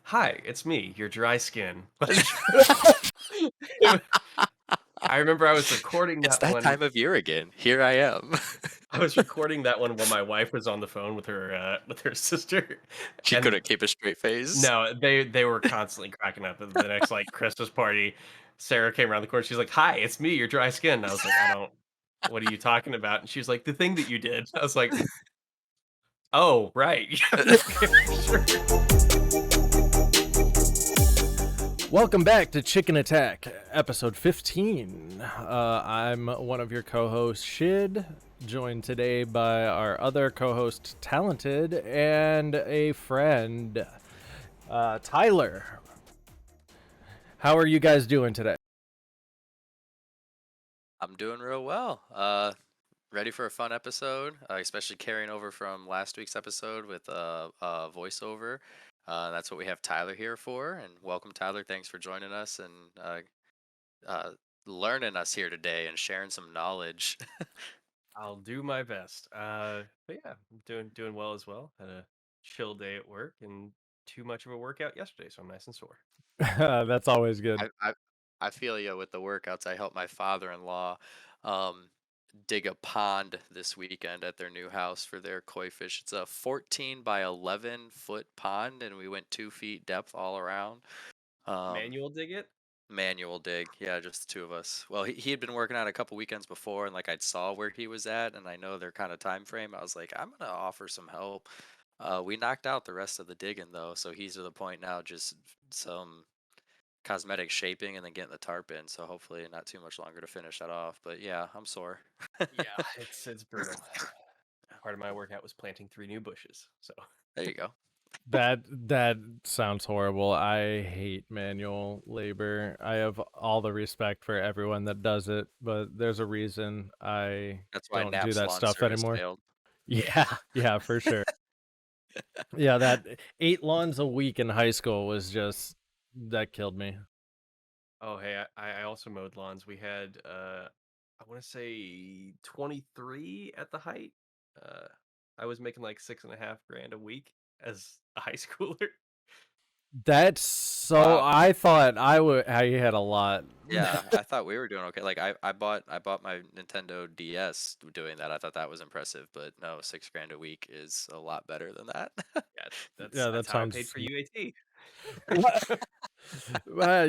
Hi, it's me, your dry skin. I remember I was recording It's that that one. time of year again. Here I am. I was recording that one while my wife was on the phone with her sister, She and couldn't keep a straight face. no, they were constantly cracking up. At the next like Christmas party, Sarah came around the corner. She's like, "Hi, it's me, your dry skin." And I was like, "I don't. What are you talking about?" And she's like, "The thing that you did." I was like, "Oh, right, yeah, okay, sure." Welcome back to ChknAtk, episode 15. I'm one of your co-hosts, Shid, joined today by our other co-host, Talented, and a friend, Tyler. How are you guys doing today? I'm doing real well. Ready for a fun episode, especially carrying over from last week's episode with voiceover. That's what we have Tyler here for. And welcome, Tyler. Thanks for joining us and uh, learning us here today and sharing some knowledge. I'll do my best. But yeah, I'm doing well as well. Had a chill day at work and too much of a workout yesterday, so I'm nice and sore. That's always good. I feel you with the workouts. I helped my father-in-law um, dig a pond this weekend at their new house for their koi fish. It's a 14 by 11-foot pond, and we went 2 feet depth all around. Um, Manual dig it? Manual dig, yeah, just the two of us. Well, he had been working on it a couple weekends before, and like I saw where he was at, and I know their kind of time frame. I was like, I'm gonna offer some help. We knocked out the rest of the digging though, so he's to the point now just some cosmetic shaping and then getting the tarp in. So hopefully not too much longer to finish that off. But yeah, I'm sore. Yeah, it's brutal. Part of my workout was planting 3 new bushes. So There you go. That sounds horrible. I hate manual labor. I have all the respect for everyone that does it, but there's a reason I That's why don't do Nap's that lawn stuff service anymore. failed. Yeah, yeah, for sure. Yeah, that 8 lawns a week in high school was just that killed me. oh hey, I also mowed lawns. We had I want to say 23 at the height. Uh I was making like 6.5 grand a week as a high schooler. That's so Wow. I thought I had a lot. Yeah, I thought we were doing okay. Like I bought my Nintendo DS doing that. I thought that was impressive, but no, 6 grand a week is a lot better than that. Yeah, Yeah, that that's how I paid sounds for UAT.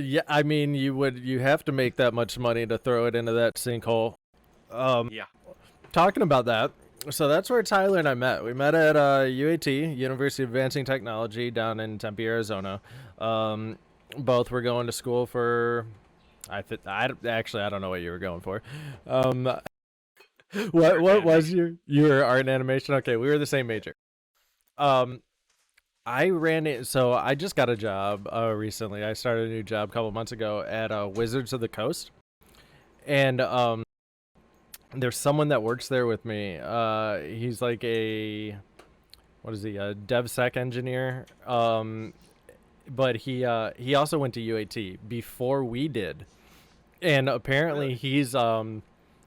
yeah, I mean you have to make that much money to throw it into that sinkhole. Um Yeah. Talking about that, so that's where Tyler and I met. We met at UAT, University of Advancing Technology, down in Tempe, Arizona. Both were going to school for. I don't know what you were going for. Um, what Animation. was your art and animation? Okay, we were the same major. Um, I ran it. So I just got a job recently. I started a new job a couple months ago at Wizards of the Coast, and there's someone that works there with me. He's like a what is he? A DevSec engineer. But he also went to UAT before we did, and apparently Really? he's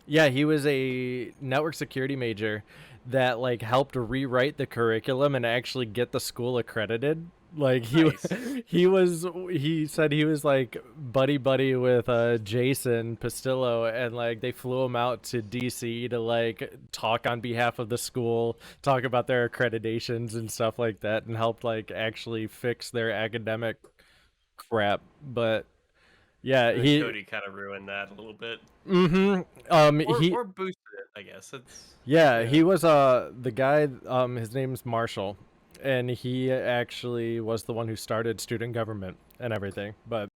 yeah, he was a network security major that like helped rewrite the curriculum and actually get the school accredited. Like Nice. he said he was like buddy with Jason Pastillo, and like they flew him out to DC to like talk on behalf of the school, talk about their accreditations and stuff like that, and helped like actually fix their academic crap. But yeah, And then he Cody kind of ruined that a little bit. mm-hmm. He Or boosted it, I guess. It's Yeah, yeah. he was the guy his name's Marshall, and he actually was the one who started student government and everything. But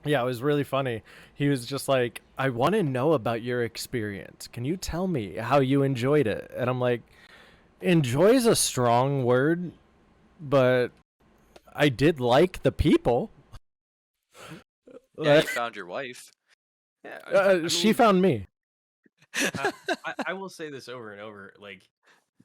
yeah, it was really funny. He was just like, "I want to know about your experience. Can you tell me how you enjoyed it?" And I'm like, "Enjoy is a strong word, but I did like the people." Yeah, you found your wife. Yeah, I She mean, found me. I will say this over and over. Like,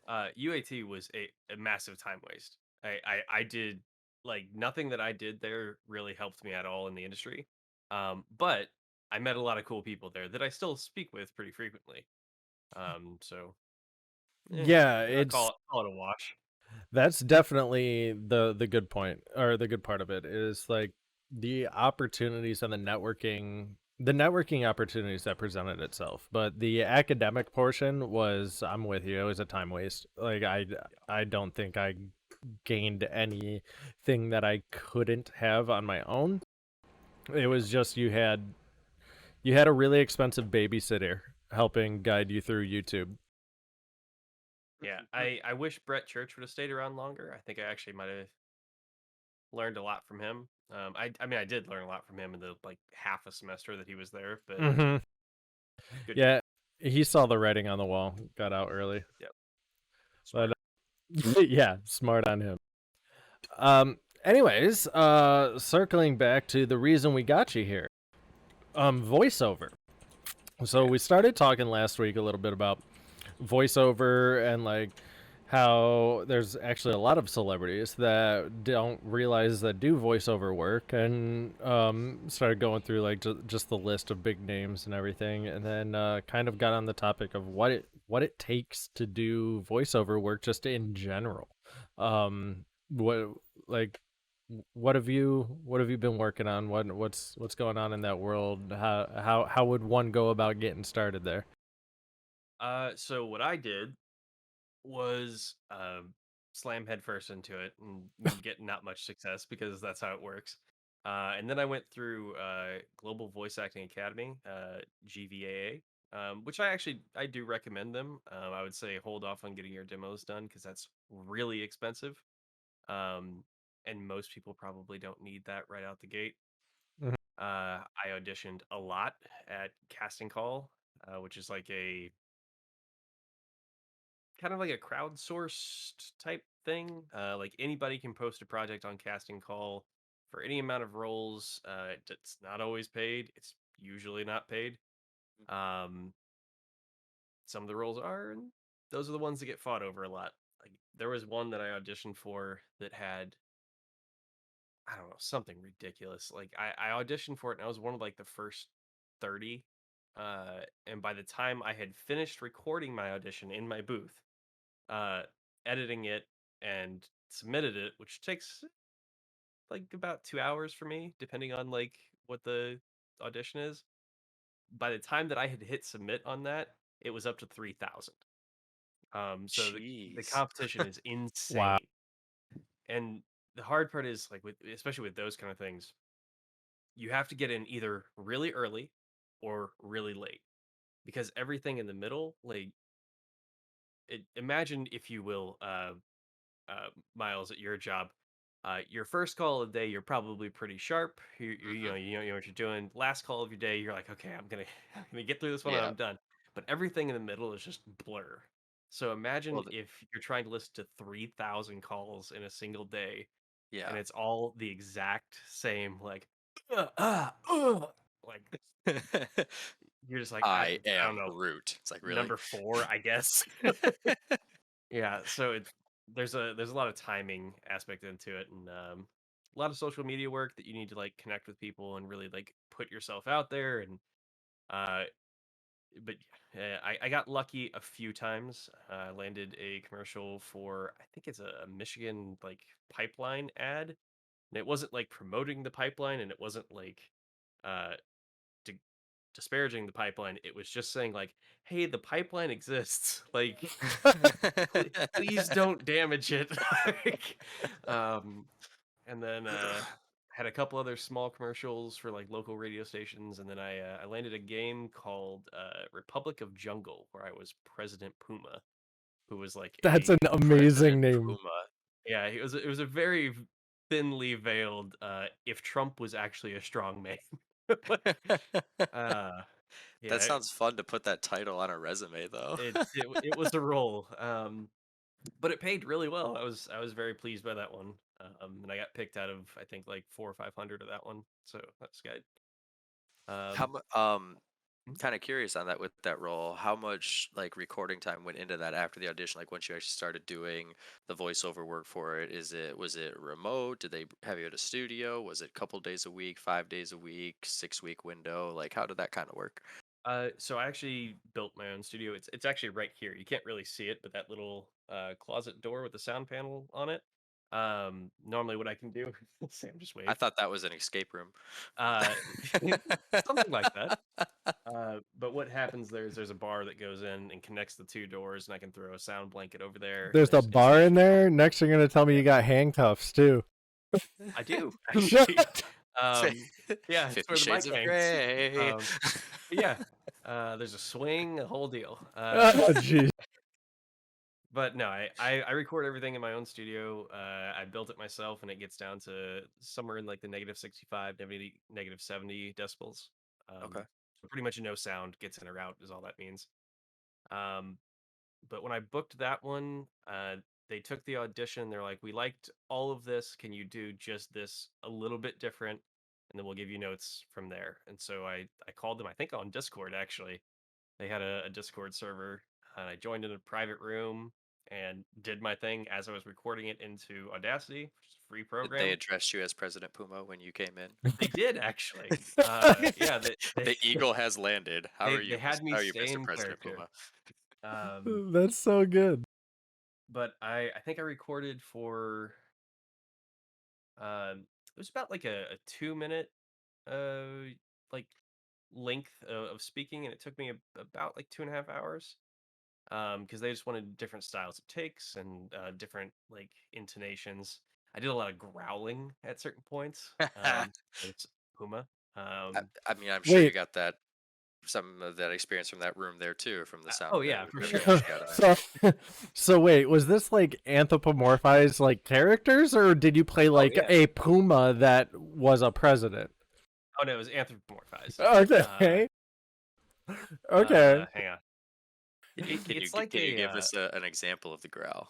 UAT was a massive time waste. I did like nothing that I did there really helped me at all in the industry. But I met a lot of cool people there that I still speak with pretty frequently. So Yeah, I'll it's call it a wash. That's definitely the good point, or the good part of it is like the opportunities and the networking opportunities that presented itself. But the academic portion was, I'm with you, it was a time waste. Like I don't think I gained anything that I couldn't have on my own. It Yeah. was just you had a really expensive babysitter helping guide you through YouTube. Yeah, I wish Brett Church would have stayed around longer. I think I actually might have learned a lot from him. I mean, I did learn a lot from him in the like half a semester that he was there, but Hmm. good dude. Yeah, he saw the writing on the wall, got out early. Yep, But smart. yeah, smart on him. Anyways, circling back to the reason we got you here. Voiceover. So Yeah, we started talking last week a little bit about voiceover and like how there's actually a lot of celebrities that don't realize that do voiceover work, and started going through like just the list of big names and everything, and then kind of got on the topic of what it takes to do voiceover work just in general. What like what have you been working on? What's going on in that world? How would one go about getting started there? so what I did was slam headfirst into it and get not much success because that's how it works. And then I went through Global Voice Acting Academy, GVAA, which I do recommend them. I would say hold off on getting your demos done because that's really expensive. Um, and most people probably don't need that right out the gate. Mhm. I auditioned a lot at Casting Call, which is like a kind of like a crowdsourced type thing. Like anybody can post a project on Casting Call for any amount of roles. It's not always paid. It's usually not paid. Um, some of the roles are, and those are the ones that get fought over a lot. Like there was one that I auditioned for that had, I don't know, something ridiculous. Like I auditioned for it and I was one of like the first 30. And by the time I had finished recording my audition in my booth, uh, editing it and submitted it, which takes like about 2 hours for me, depending on like what the audition is. By the time that I had hit submit on that, it was up to 3,000. So the Jeez. competition is Wow. insane, and the hard part is like with especially with those kind of things, you have to get in either really early or really late because everything in the middle, like imagine if you will, Miles, at your job. Your first call of the day, you're probably pretty sharp. Hmm. You know what you're doing. Last call of your day, you're like, okay, I'm gonna get through this one and Yeah. I'm done. But everything in the middle is just blur. So imagine Well, if you're trying to listen to 3,000 calls in a single day, and yeah. it's all the exact same, like, uh, uh, uh, like you're just like, I I don't am know, Groot. It's like, really? number four, I guess. Yeah, so there's a lot of timing aspect into it, and a lot of social media work that you need to like connect with people and really like put yourself out there. And uh, but I got lucky a few times. I landed a commercial for, I think it's a Michigan like pipeline ad, and it wasn't like promoting the pipeline, and it wasn't like uh di- disparaging the pipeline. It was just saying like, hey, the pipeline exists. Like please don't damage it. Like, um, and then had a couple other small commercials for like local radio stations, and then I landed a game called Republic of Jungle, where I was President Puma, who was like That's a an amazing President name. Puma. yeah, it was a very thinly veiled if Trump was actually a strong man. uh, That yeah, sounds fun to put that title on a resume, though. it was a role. But it paid really well. I was very pleased by that one. And I got picked out of I think like 4 or 500 of that one, so that's good. How Um, mu mm, Kind of curious on that with that role. How much like recording time went into that after the audition? Like once you actually started doing the voiceover work for it, was it remote? Did they have you at a studio? Was it a couple days a week, 5 days a week, 6 week window? Like how did that kind of work? So I actually built my own studio. It's actually right here. You can't really see it, but that little closet door with the sound panel on it. Normally, what I can do, Sam, just I wave. thought that was an escape room. Uh, something like that. But what happens there is there's a bar that goes in and connects the two doors, and I can throw a sound blanket over there. There's a It's bar in there. Next, you're gonna tell me you got handcuffs too. I do actually. Yeah, it's 50 where the Shades mic of hangs. Grey. Yeah, there's a swing, a whole deal. Oh, jeez. But no, I record everything in my own studio. I built it myself, and it gets down to somewhere in like the -65, -70 decibels. Okay. So pretty much no sound gets in or out is all that means. Um, but when I booked that one, they took the audition. They're like, "We liked all of this. Can you do just this a little bit different, and then we'll give you notes from there." And so I called them. I think on Discord actually. They had a Discord server, and I joined in a private room and did my thing as I was recording it into Audacity, which is a free Did they program. address you as President Puma when you came in? They did actually. Yeah, The eagle has landed. How are they you, had me how are you, stay Mr. in President character. Puma? That's so good. But I think I recorded for it was about like a 2 minute uh like length of speaking, and it took me about like 2.5 hours. Because they just wanted different styles of takes and different like intonations. I did a lot of growling at certain points. It's Puma. I mean, I'm sure you Wait. got that some of that experience from that room there too, from the Oh sound yeah, for sure. that you got in there. So wait, was this like anthropomorphized like characters, or did you play Oh like yeah. a puma that was a president? Oh no, it was anthropomorphized. Okay. Okay. Hang on. Can you It's like can you a give us an example of the growl?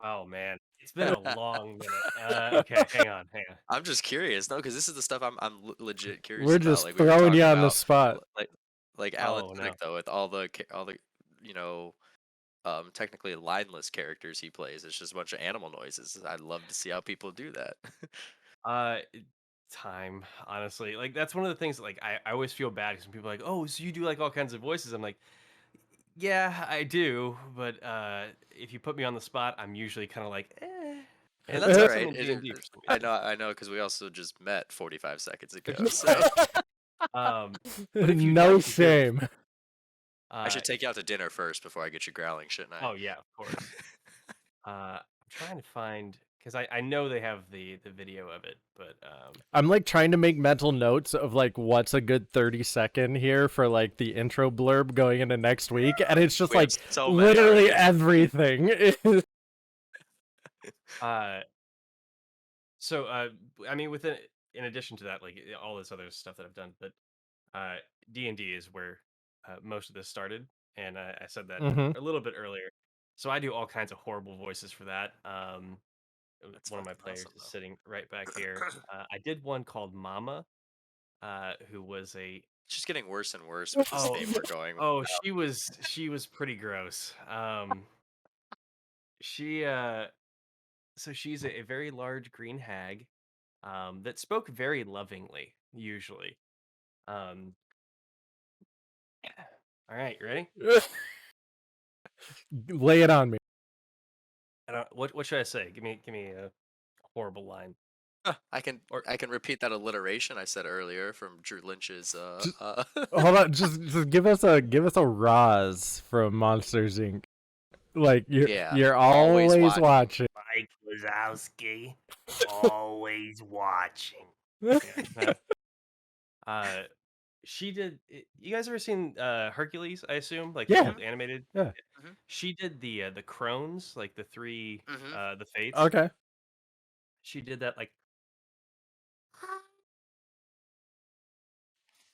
oh man, it's been a long minute. Okay, hang on. I'm just curious, no, because this is the stuff legit curious We're about. just Like we were throwing you talking on the about, spot. like Alan Oh no. Tudyk though, with all the technically lineless characters he plays. It's just a bunch of animal noises. I'd love to see how people do that. Uh, time honestly, like that's one of the things. Like I always feel bad because when people are like, "Oh, so you do like all kinds of voices?" I'm like, "Yeah, I do," but if you put me on the spot, I'm usually kind of like, "Eh." And And that's all that's some right. in D&D for some I reason. know, because we also just met 45 seconds ago. So But if you'd No like to hear the shame. I should take if you out to dinner first before I get you growling, shouldn't I? oh yeah, of course. I'm trying to find because I know they have the video of it, but I'm like trying to make mental notes of like what's a good 30-second here for like the intro blurb going into next week, and it's just We have like so many literally already. everything. uh so I mean within in addition to that, like all this other stuff that I've done, but D&D is where most of this started, and I said that Hmm. a little bit earlier. So I do all kinds of horrible voices for that. That's One of my fucking players awesome is though. sitting right back here. I did one called Mama, who was a It's just getting worse and worse with this oh theme we're going with oh now. she was pretty gross. She so she's a very large green hag that spoke very lovingly usually. Um, all right, you ready? Lay it on me. I don't, what should I say? Give me a horrible line. I can Or I can repeat that alliteration I said earlier from Drew Lynch's Just, hold on, just give us a Roz from Monsters Inc. Like yeah, you're always always watch. watching. Mike Wazowski, always watching. Yeah. Uh, she did. You guys ever seen Hercules? I assume, like the Yeah. old animated. Yeah. Hmm. She did the crones, like the three Hmm. the fates. Okay. She did that like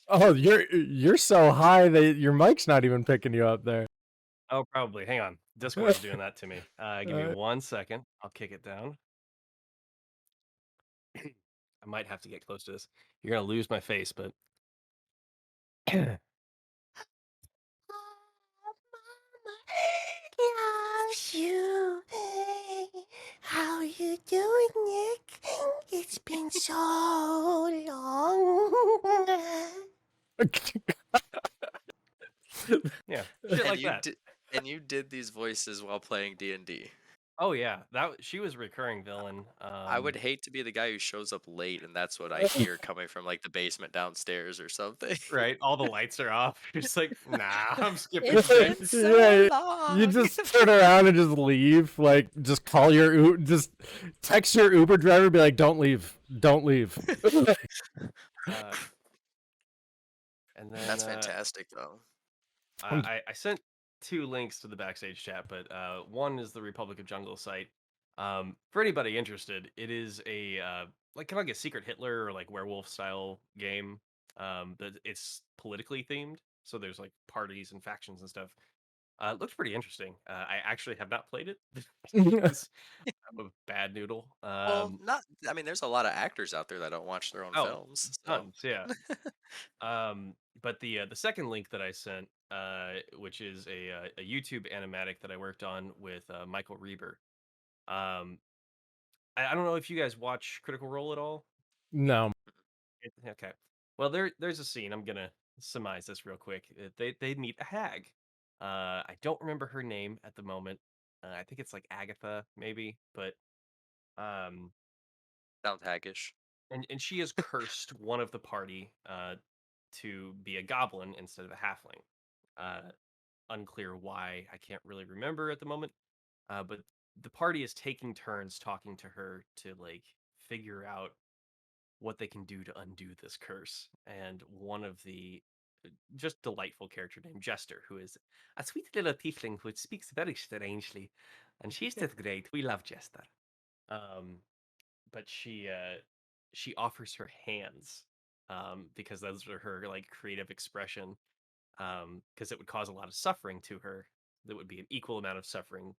Oh, you're so high that your mic's not even picking you up there. oh probably. Hang on, Discord's doing that to me. Give me Uh, 1 second. I'll kick it down. I might have to get close to this. You're gonna lose my face, but Loves you. How you doing, Nick? It's been so long. Yeah, shit And like that. you did these voices while playing D&D. Oh yeah, she was a recurring villain. I would hate to be the guy who shows up late and that's what I hear coming from like the basement downstairs or something. Right, all the lights are off. Just like, nah, I'm skipping It's today. been Yeah, so you long. just turn around and just leave. Like, just call your just text your Uber driver, be like, "Don't leave, don't leave." Uh, and then That's fantastic though. I sent 2 links to the backstage chat, but one is the Republic of Jungle site. For anybody interested, it is a like kind of like a Secret Hitler or like werewolf style game. But it's politically themed, so there's like parties and factions and stuff. It looks pretty interesting. I actually have not played it because I'm a bad noodle. Well, not I mean there's a lot of actors out there that don't watch their own Oh, films, so tons, yeah. But the second link that I sent, which is a YouTube animatic that I worked on with Michael Reber. Um, I don't know if you guys watch Critical Role at all. No. Okay. Well, there's a scene. I'm gonna surmise this real quick. They meet a hag. I don't remember her name at the moment. I think it's like Agatha, maybe. But um, sounds haggish. and she has cursed one of the party to be a goblin instead of a halfling. Unclear why. I can't really remember at the moment. But the party is taking turns talking to her to like figure out what they can do to undo this curse. And one of the just delightful character named Jester, who is a sweet little tiefling who speaks very strangely, and she's just great. We love Jester. Um, but she offers her hands because those are her like creative expression because it would cause a lot of suffering to her. That would be an equal amount of suffering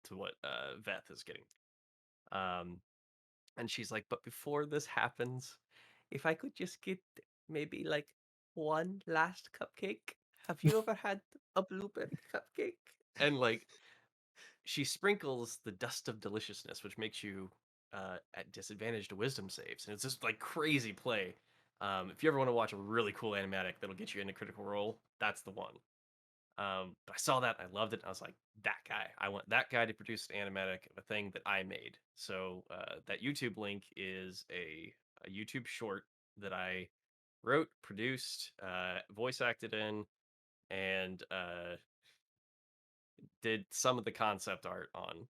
to what Veth is getting. Um, and she's like, but before this happens, if I could just get maybe like one last cupcake. Have you ever had a blueberry cupcake? And like she sprinkles the dust of deliciousness, which makes you at disadvantage to wisdom saves, and it's just like crazy play. If you ever want to watch a really cool animatic that'll get you into Critical Role, that's the one. But I saw that, I loved it. And I was like, that guy. I want that guy to produce an animatic of a thing that I made. So that YouTube link is a YouTube short that I wrote, produced, voice acted in, and did some of the concept art on.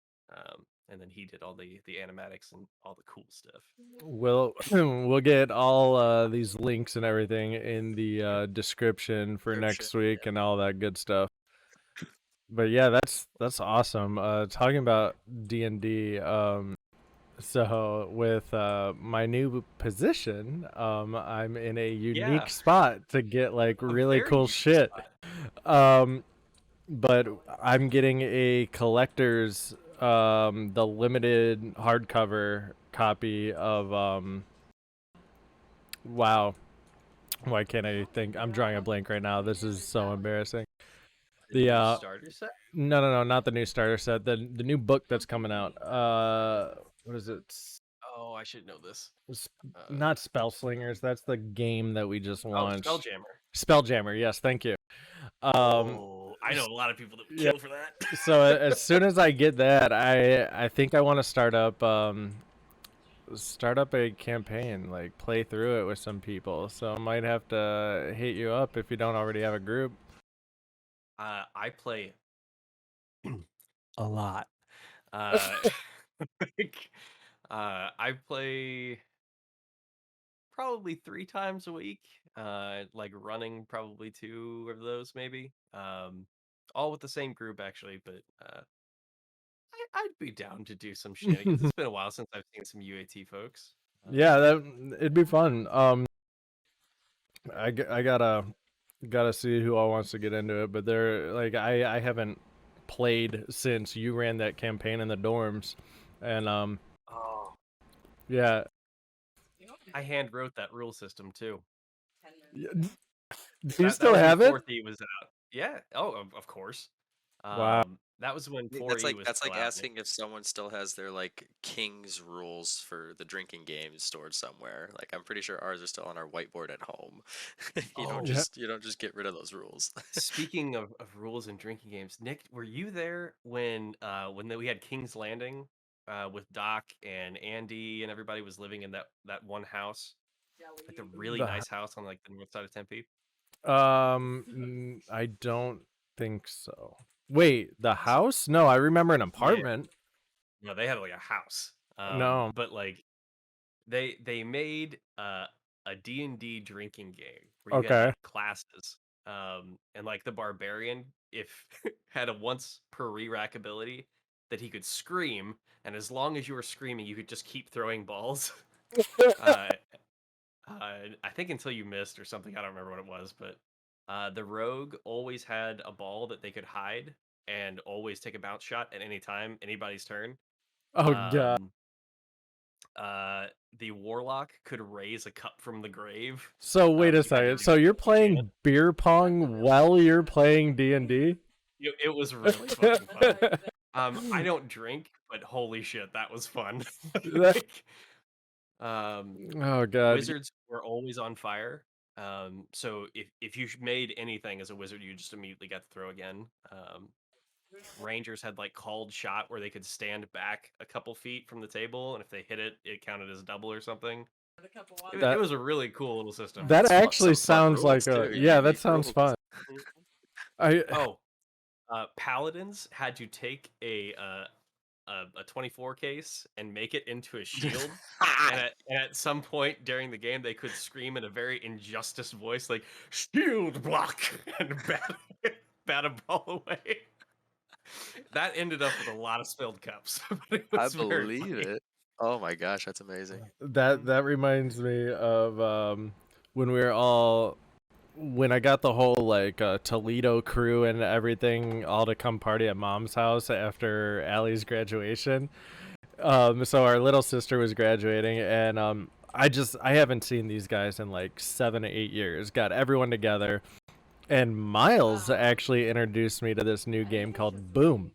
And then he did all the animatics and all the cool stuff. We'll get all these links and everything in the description for next week and all that good stuff. But yeah, that's awesome. Talking about D&D, so with my new position, I'm in a unique spot to get like really cool shit. But I'm getting a collector's the limited hardcover copy of wow. Why can't I think? I'm drawing a blank right now. This is so embarrassing. The starter set? No, not the new starter set. The new book that's coming out. What is it? Oh, I should know this. Not Spell Slingers. That's the game that we just launched. Oh, Spelljammer. Spelljammer. Yes, thank you. I know a lot of people that would kill for that. So as soon as I get that, I think I want to start up a campaign, like play through it with some people. So I might have to hit you up if you don't already have a group. I play a lot. I play probably 3 times a week. Like running probably 2 of those maybe. All with the same group actually, but I'd be down to do some shenanigans. It's been a while since I've seen some UAT folks. Yeah, it'd be fun. I gotta see who all wants to get into it, but they're like I haven't played since you ran that campaign in the dorms, and yeah. I hand wrote that rule system too. Do you still have it? He was out. Yeah. Oh, of course. Wow. That was when That's 4E like was that's still like out, Nick. asking if someone still has their like King's rules for the drinking games stored somewhere. Like I'm pretty sure ours are still on our whiteboard at home. you don't Oh, Yeah. just you don't just get rid of those rules. speaking of rules and drinking games, Nick, were you there when we had King's Landing with Doc and Andy and everybody was living in that one house, like the really The nice house on like the north side of Tempe? I don't think so. Wait, the house? No, I remember an Yeah, apartment. no, they had like a house. No. But like they made a D&D drinking game where you had Okay. like classes. And like the barbarian, if had a once per re-rack ability that he could scream, and as long as you were screaming, you could just keep throwing balls. uh, I think until you missed or something. I don't remember what it was, but the rogue always had a ball that they could hide and always take a bounce shot at any time, anybody's turn. Oh god. Um, the warlock could raise a cup from the grave, So wait a but you had to second. do So that you're with legit. playing beer pong while you're playing D&D? It was really fucking fun. I don't drink, but holy shit, that was fun. Like, Oh god. wizards were always on fire. So if you made anything as a wizard, you just immediately got to throw again. Rangers had like called shot where they could stand back a couple feet from the table, and if they hit it, it counted as a double or something. It That was a really cool little system. that actually Some fun sounds like rules a too. yeah, that Unique sounds rules. fun. I Oh, paladins had to take a 24 case and make it into a shield. And at some point during the game, they could scream in a very injustice voice, like "shield block" and bat a ball away. That ended up with a lot of spilled cups, but it I was very believe funny. it. Oh my gosh, that's amazing. that reminds me of when we were all when I got the whole like Toledo crew and everything all to come party at mom's house after Allie's graduation. So our little sister was graduating, and I haven't seen these guys in like 7 to 8 years. Got everyone together, and Miles actually introduced me to this new game called Boom,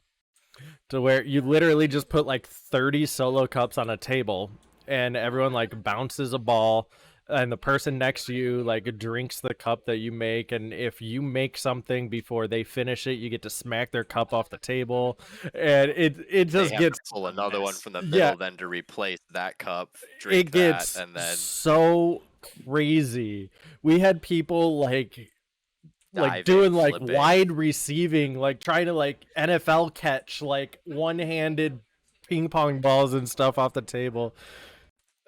to where you literally just put like 30 solo cups on a table, and everyone like bounces a ball, and the person next to you like drinks the cup that you make, and if you make something before they finish it, you get to smack their cup off the table, and it They just have to gets pull another one from the yeah, middle then to replace that cup, it drink that, gets and then so crazy. We had people like diving, doing like flipping. wide receiving, like trying to like NFL catch like one-handed ping pong balls and stuff off the table.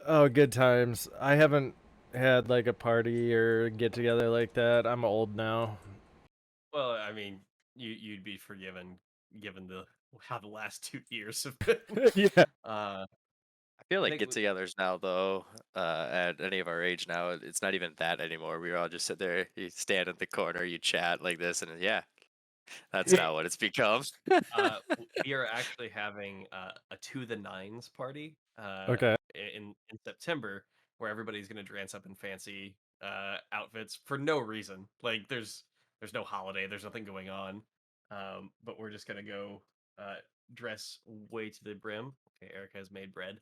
Oh, good times. I haven't had like a party or get together like that. I'm old now. Well, I mean, you'd be forgiven given the how the last 2 years have been. Yeah. I feel I like think get-togethers now, though, at any of our age now, it's not even that anymore. We all just sit there, you stand in the corner, you chat like this, and yeah, that's now what it's become. we are actually having a to the nines party Okay. in September where everybody's gonna dress up in fancy outfits for no reason. Like there's no holiday, there's nothing going on. But we're just gonna go dress way to the brim. Okay, Eric has made bread.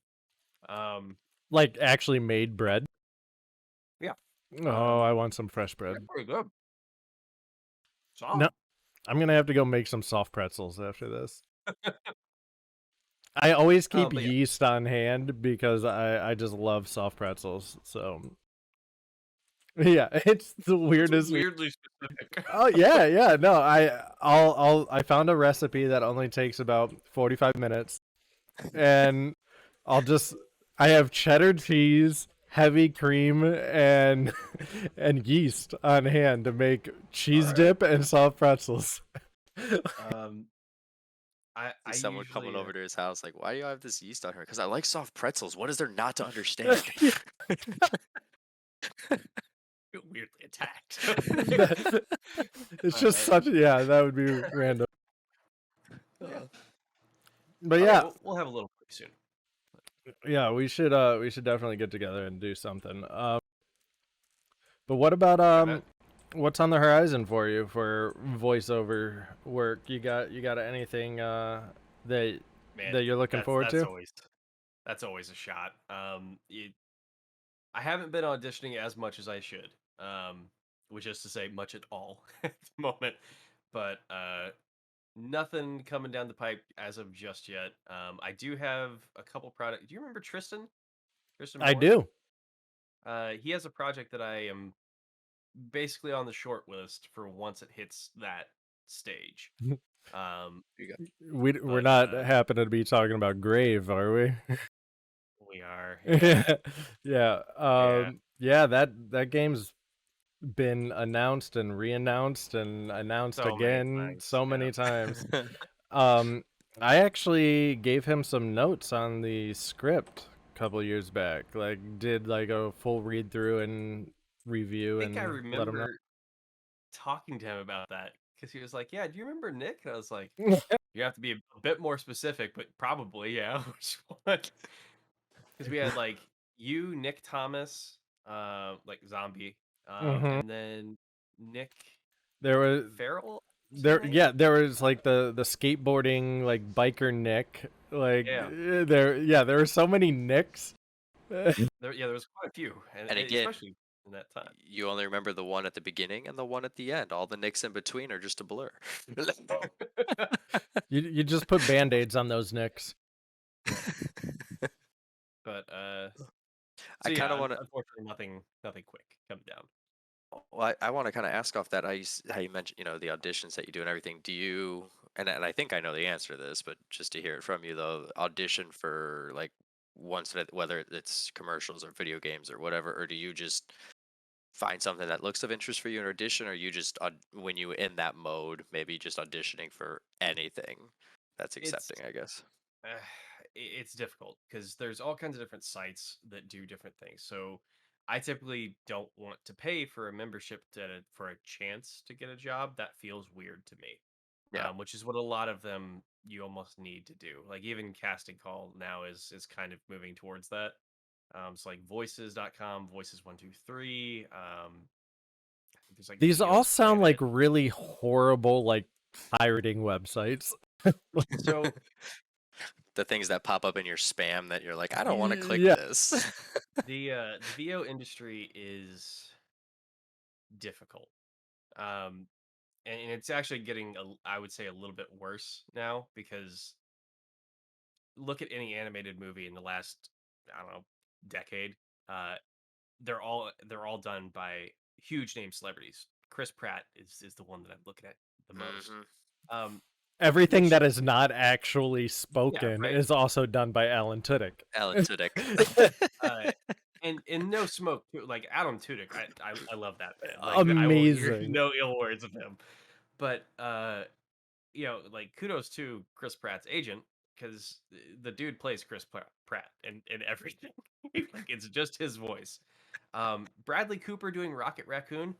Like actually made bread. Yeah. Oh, I want some fresh bread. Pretty good. No, Solid. I'm gonna have to go make some soft pretzels after this. I always keep But yeah, yeast on hand because I just love soft pretzels. So yeah, it's the it's weirdest. weirdly specific. Oh yeah. No, I found a recipe that only takes about 45 minutes, and I have cheddar cheese, heavy cream, and and yeast on hand to make cheese Alright. dip and soft pretzels. I See someone usually coming over to his house, like, why do you have this yeast on here? Because I like soft pretzels. What is there not to understand? feel weirdly attacked. It's just such that would be random. But yeah, we'll have a little party soon. yeah, we should definitely get together and do something. But what about what's on the horizon for you for voiceover work? You got anything that Man, that you're looking that's forward that's to? always that's always a shot. I haven't been auditioning as much as I should, which is to say, much at all at the moment. But nothing coming down the pipe as of just yet. I do have a couple product. Do you remember Tristan? Tristan I Moore? do. He has a project that I am basically on the short list for once it hits that stage. Um, You got We're but not happening to be talking about Grave, are we? we are, yeah, Yeah. yeah, Yeah, that game's been announced and re-announced and announced so many again times, so yeah. many times. Um, I actually gave him some notes on the script a couple years back. Like, did like a full read through and review I think I and let him know. remember talking to him about that because he was like, "Yeah, do you remember Nick?" And I was like, "You have to be a bit more specific, but probably, yeah." Which one? Because we had like you, Nick Thomas, like zombie, hmm and then Nick There was Farrell, was his there name? yeah there was like the skateboarding like biker Nick like Yeah, there were so many Nicks. there was quite a few, and and again, especially in that time. you only remember the one at the beginning and the one at the end. All the nicks in between are just a blur. You just put band-aids on those Nicks. But I so kind yeah, of want to. unfortunately, nothing quick coming down. Well, I want to kind of ask off that how you mentioned, the auditions that you do and everything. Do you, and I think I know the answer to this, but just to hear it from you though, audition for like whether it's commercials or video games or whatever, or do you just find something that looks of interest for you and audition, or you just when you in that mode, maybe just auditioning for anything that's It's accepting, I guess. uh, it's difficult because there's all kinds of different sites that do different things. So I typically don't want to pay for a membership for a chance to get a job. That feels weird to me, Yeah. which is what a lot of them you almost need to do. Like even casting call now is kind of moving towards that. So like voices.com, voices123. I think there's like These VO all sound like Planet. really horrible like pirating websites. So The things that pop up in your spam that you're like, I don't want to click Yeah. this. the VO industry is difficult. Um, and it's actually getting I would say a little bit worse now because look at any animated movie in the last I don't know decade. Uh, they're all done by huge name celebrities. Chris Pratt is the one that I'm looking at the most. Hmm. Um, Everything which that is not actually yeah, spoken right. is also done by Alan Tudyk. Alan Tudyk. Uh, and no smoke like Adam Tudyk. I love that man. Like I will hear Amazing. no ill words of him. But like kudos to Chris Pratt's agent because the dude plays Pratt and everything. Like it's just his voice. Bradley Cooper doing Rocket Raccoon,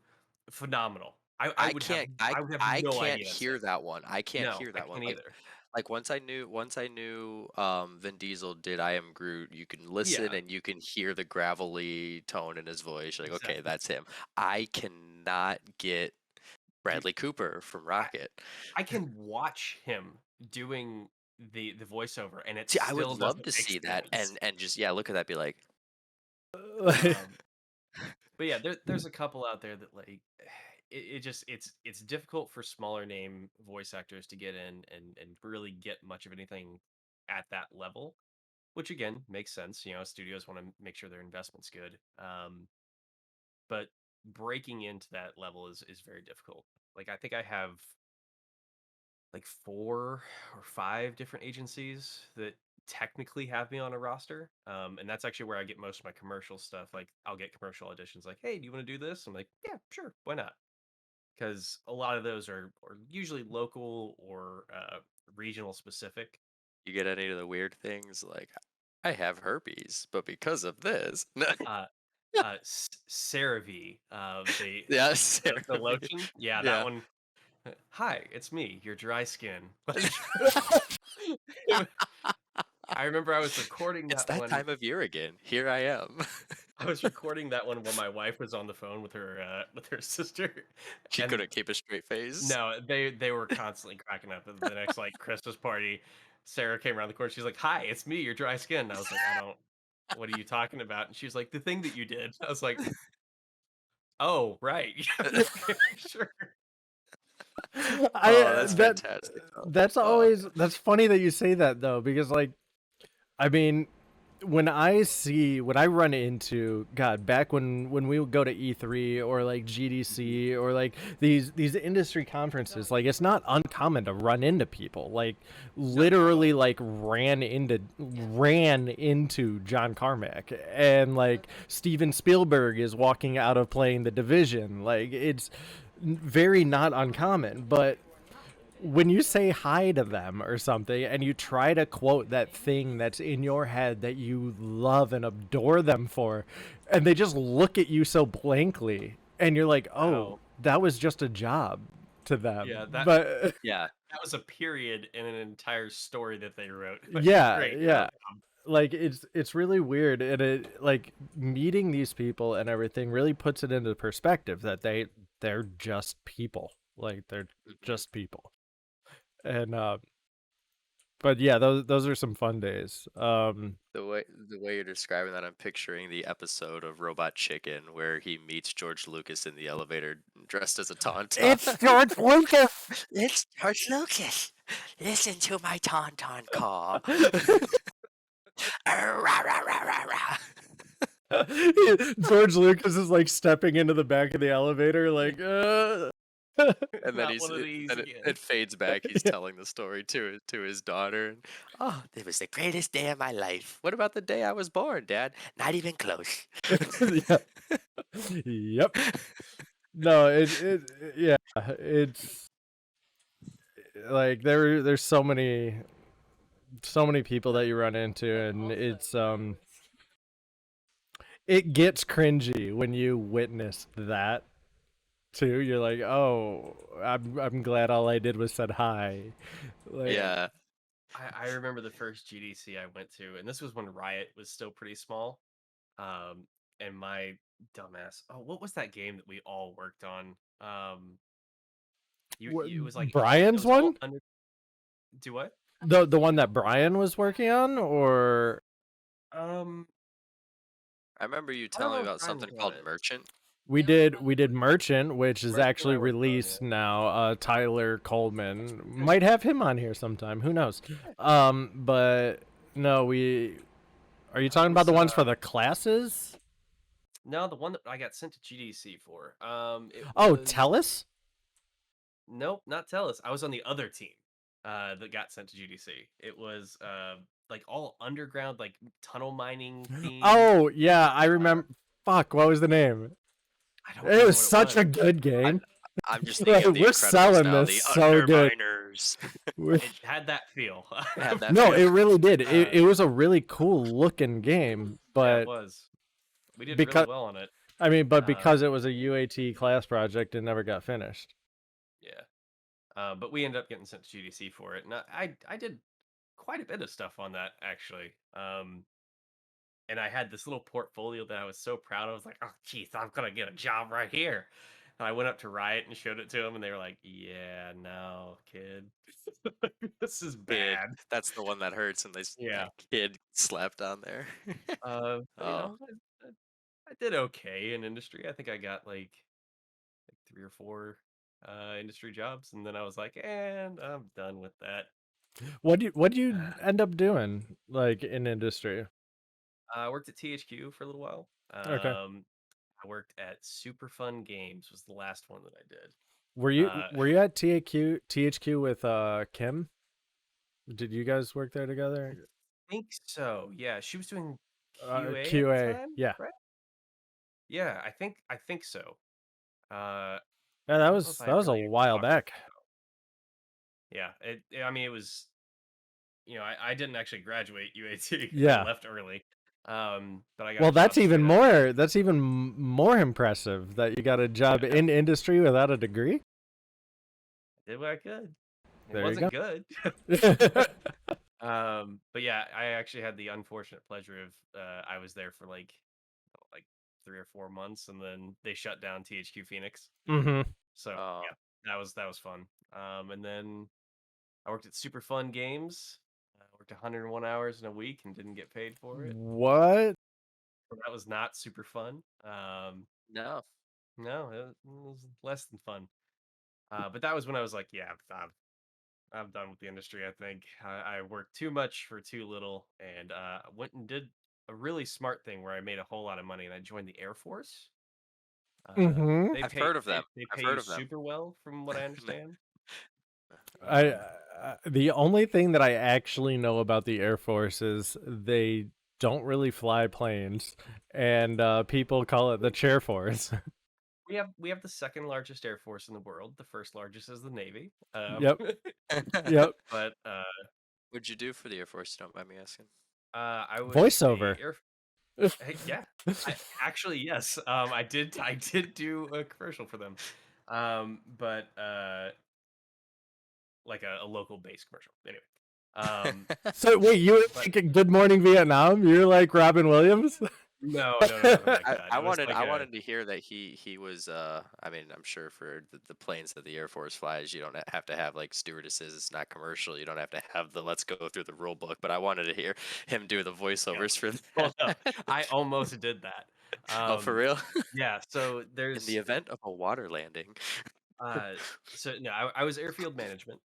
phenomenal. I can't I I would have I no can't idea to say. hear that one. I can't No, hear I that one. can't either. Like once I knew Vin Diesel did I Am Groot, you can listen Yeah, and you can hear the gravelly tone in his voice. You're like, okay, exactly. that's him. I cannot get Dude, Bradley Cooper from I, Rocket. I can watch him doing the voiceover and it See, I would still love doesn't to make see that sense. and just look at that, be like, Um, but yeah, there's a couple out there that like it just it's difficult for smaller name voice actors to get in and really get much of anything at that level, which again makes sense. Studios want to make sure their investment's good. But breaking into that level is very difficult. Like I think I have like 4 or 5 different agencies that technically have me on a roster. And that's actually where I get most of my commercial stuff. Like I'll get commercial auditions like, hey, do you want to do this? I'm like, yeah, sure, why not? Because a lot of those are usually local or regional specific. you get any of the weird things like I have herpes, but because of this. No. Uh, CeraVe, Yeah, the Jeremy. lotion, yeah, that Yeah. one. Hi, it's me, your dry skin. I remember I was recording It's that that one. time of year again. Here I am. I was recording that one while my wife was on the phone with her sister, She and couldn't keep a straight face. no, they were constantly cracking up. At the next like Christmas party, Sarah came around the corner. She's like, "Hi, it's me, your dry skin." And I was like, "I don't. What are you talking about?" And she was like, "The thing that you did." I was like, "Oh, right, yeah, okay, sure." Oh, I that's that fantastic, though. that's always that's funny that you say that though, because like, I mean, when I run into God back when we would go to E3 or like GDC or like these industry conferences, like it's not uncommon to run into people like literally like ran into John Carmack, and like Steven Spielberg is walking out of playing The Division. Like it's very not uncommon, but when you say hi to them or something and you try to quote that thing that's in your head that you love and adore them for, and they just look at you so blankly, and you're like, oh, Wow. that was just a job to them. Yeah, But Yeah, that was a period in an entire story that they wrote. Like, yeah, great. yeah. Like it's really weird, and it like meeting these people and everything really puts it into perspective that they're just people. Like they're mhm. just people. And but yeah, those are some fun days. The way you're describing that, I'm picturing the episode of Robot Chicken where he meets George Lucas in the elevator dressed as a tauntaun. It's George Lucas. It's George Lucas. Listen to my tauntaun call. Rah, rah, rah, rah, rah. George Lucas is like stepping into the back of the elevator, like, And then Not one of these then again. it fades back. He's telling the story to his daughter. And, Oh, it was the greatest day of my life. What about the day I was born, Dad? Not even close. yeah. Yep. No, yeah, it's like there's so many people that you run into, and it gets cringy when you witness that too. You're like, oh, I'm glad all I did was said hi. Like, yeah, I remember the first GDC I went to, and this was when Riot was still pretty small. And my dumbass. Oh, what was that game that we all worked on? It was like it Brian's was all one, under. Do what? the one that Brian was working on, or Um, I remember you I don't telling know me if about Brian something was on called it. Merchant. we did Merchant, which is Merchant actually I worked on, yeah. released now. Tyler Coleman might have him on here sometime. Who knows? But no, we. Are you That talking about was the ones for the classes? no, the one that I got sent to GDC for. It Oh, was Tellus? nope, not Tellus. I was on the other team that got sent to GDC. It was like all underground, like tunnel mining themed. Oh, yeah, I remember. Fuck, what was the name? I don't It remember was what it such was. a good game. I'm just thinking Like, of The we're Incredibles selling now. this The so good. Underminers. It had that feel. It had that No, feel. it really did. Uh, It was a really cool looking game, yeah, it but was. We did really because well on it. Uh, because it was a UAT class project, it never got finished. yeah. But we ended up getting sent to GDC for it, and I did quite a bit of stuff on that actually. And I had this little portfolio that I was so proud of. I was like, "Oh, geez, I'm gonna get a job right here." And I went up to Riot and showed it to them, and they were like, "Yeah, no, kid, this is Kid. bad." That's the one that hurts, and Yeah. that kid slapped on there. But, Oh, I did okay in industry. I think I got like 3 or 4 industry jobs, and then I was like, "And I'm done with that." What do you end up doing like in industry? I worked at THQ for a little while. Okay. I worked at Super Fun Games was the last one that I did. Uh, Were you at THQ with Kim? Did you guys work there I together? think so. Yeah, she was doing QA at the QA. time, Yeah. right? Yeah, I think so. I Yeah, don't know if I that was a really while talked to back. her. Yeah, I mean, it was. I didn't actually graduate UAT. I Yeah. left early. But I got Well, a job straight after. that's even more impressive that you got a job Yeah, in industry without a degree. I did what I could. It There you wasn't go. good. But yeah, I actually had the unfortunate pleasure of I was there for like 3 or 4 months, and then they shut down THQ Phoenix. Mm-hmm. So Oh, yeah, that was fun. And then I worked at Super Fun Games. I worked 101 hours in a week and didn't get paid for it. What? So that was not super fun. no. No, it was less than fun. But that was when I was like, yeah, I'm done with the industry. I think I worked too much for too little, and went and did a really smart thing where I made a whole lot of money, and I joined the Air Force. Mm-hmm. They I've pay heard of them. they I've pay heard you of them. super well, from what I understand. I Um, the only thing that I actually know about the Air Force is they don't really fly planes, and people call it the Chair Force. we have the second largest air force in the world. The first largest is the Navy. Yep. Yep. But What'd you do for the Air Force? You don't mind me asking. I was a Voiceover. air. Yeah, I actually yes. I did do a commercial for them, but like a local base commercial. Anyway, So wait, you were but like Good Morning Vietnam? You're like Robin Williams? no, nothing like that. I It was wanted like I a wanted to hear that he was I mean I'm sure for the planes that the Air Force flies you don't have to have like stewardesses, it's not commercial, you don't have to have the let's go through the rule book, but I wanted to hear him do the yeah. voiceovers for Well, no, that. I almost did that. Oh, for real? Yeah. So In the event of a water landing. uh, no, I was airfield management,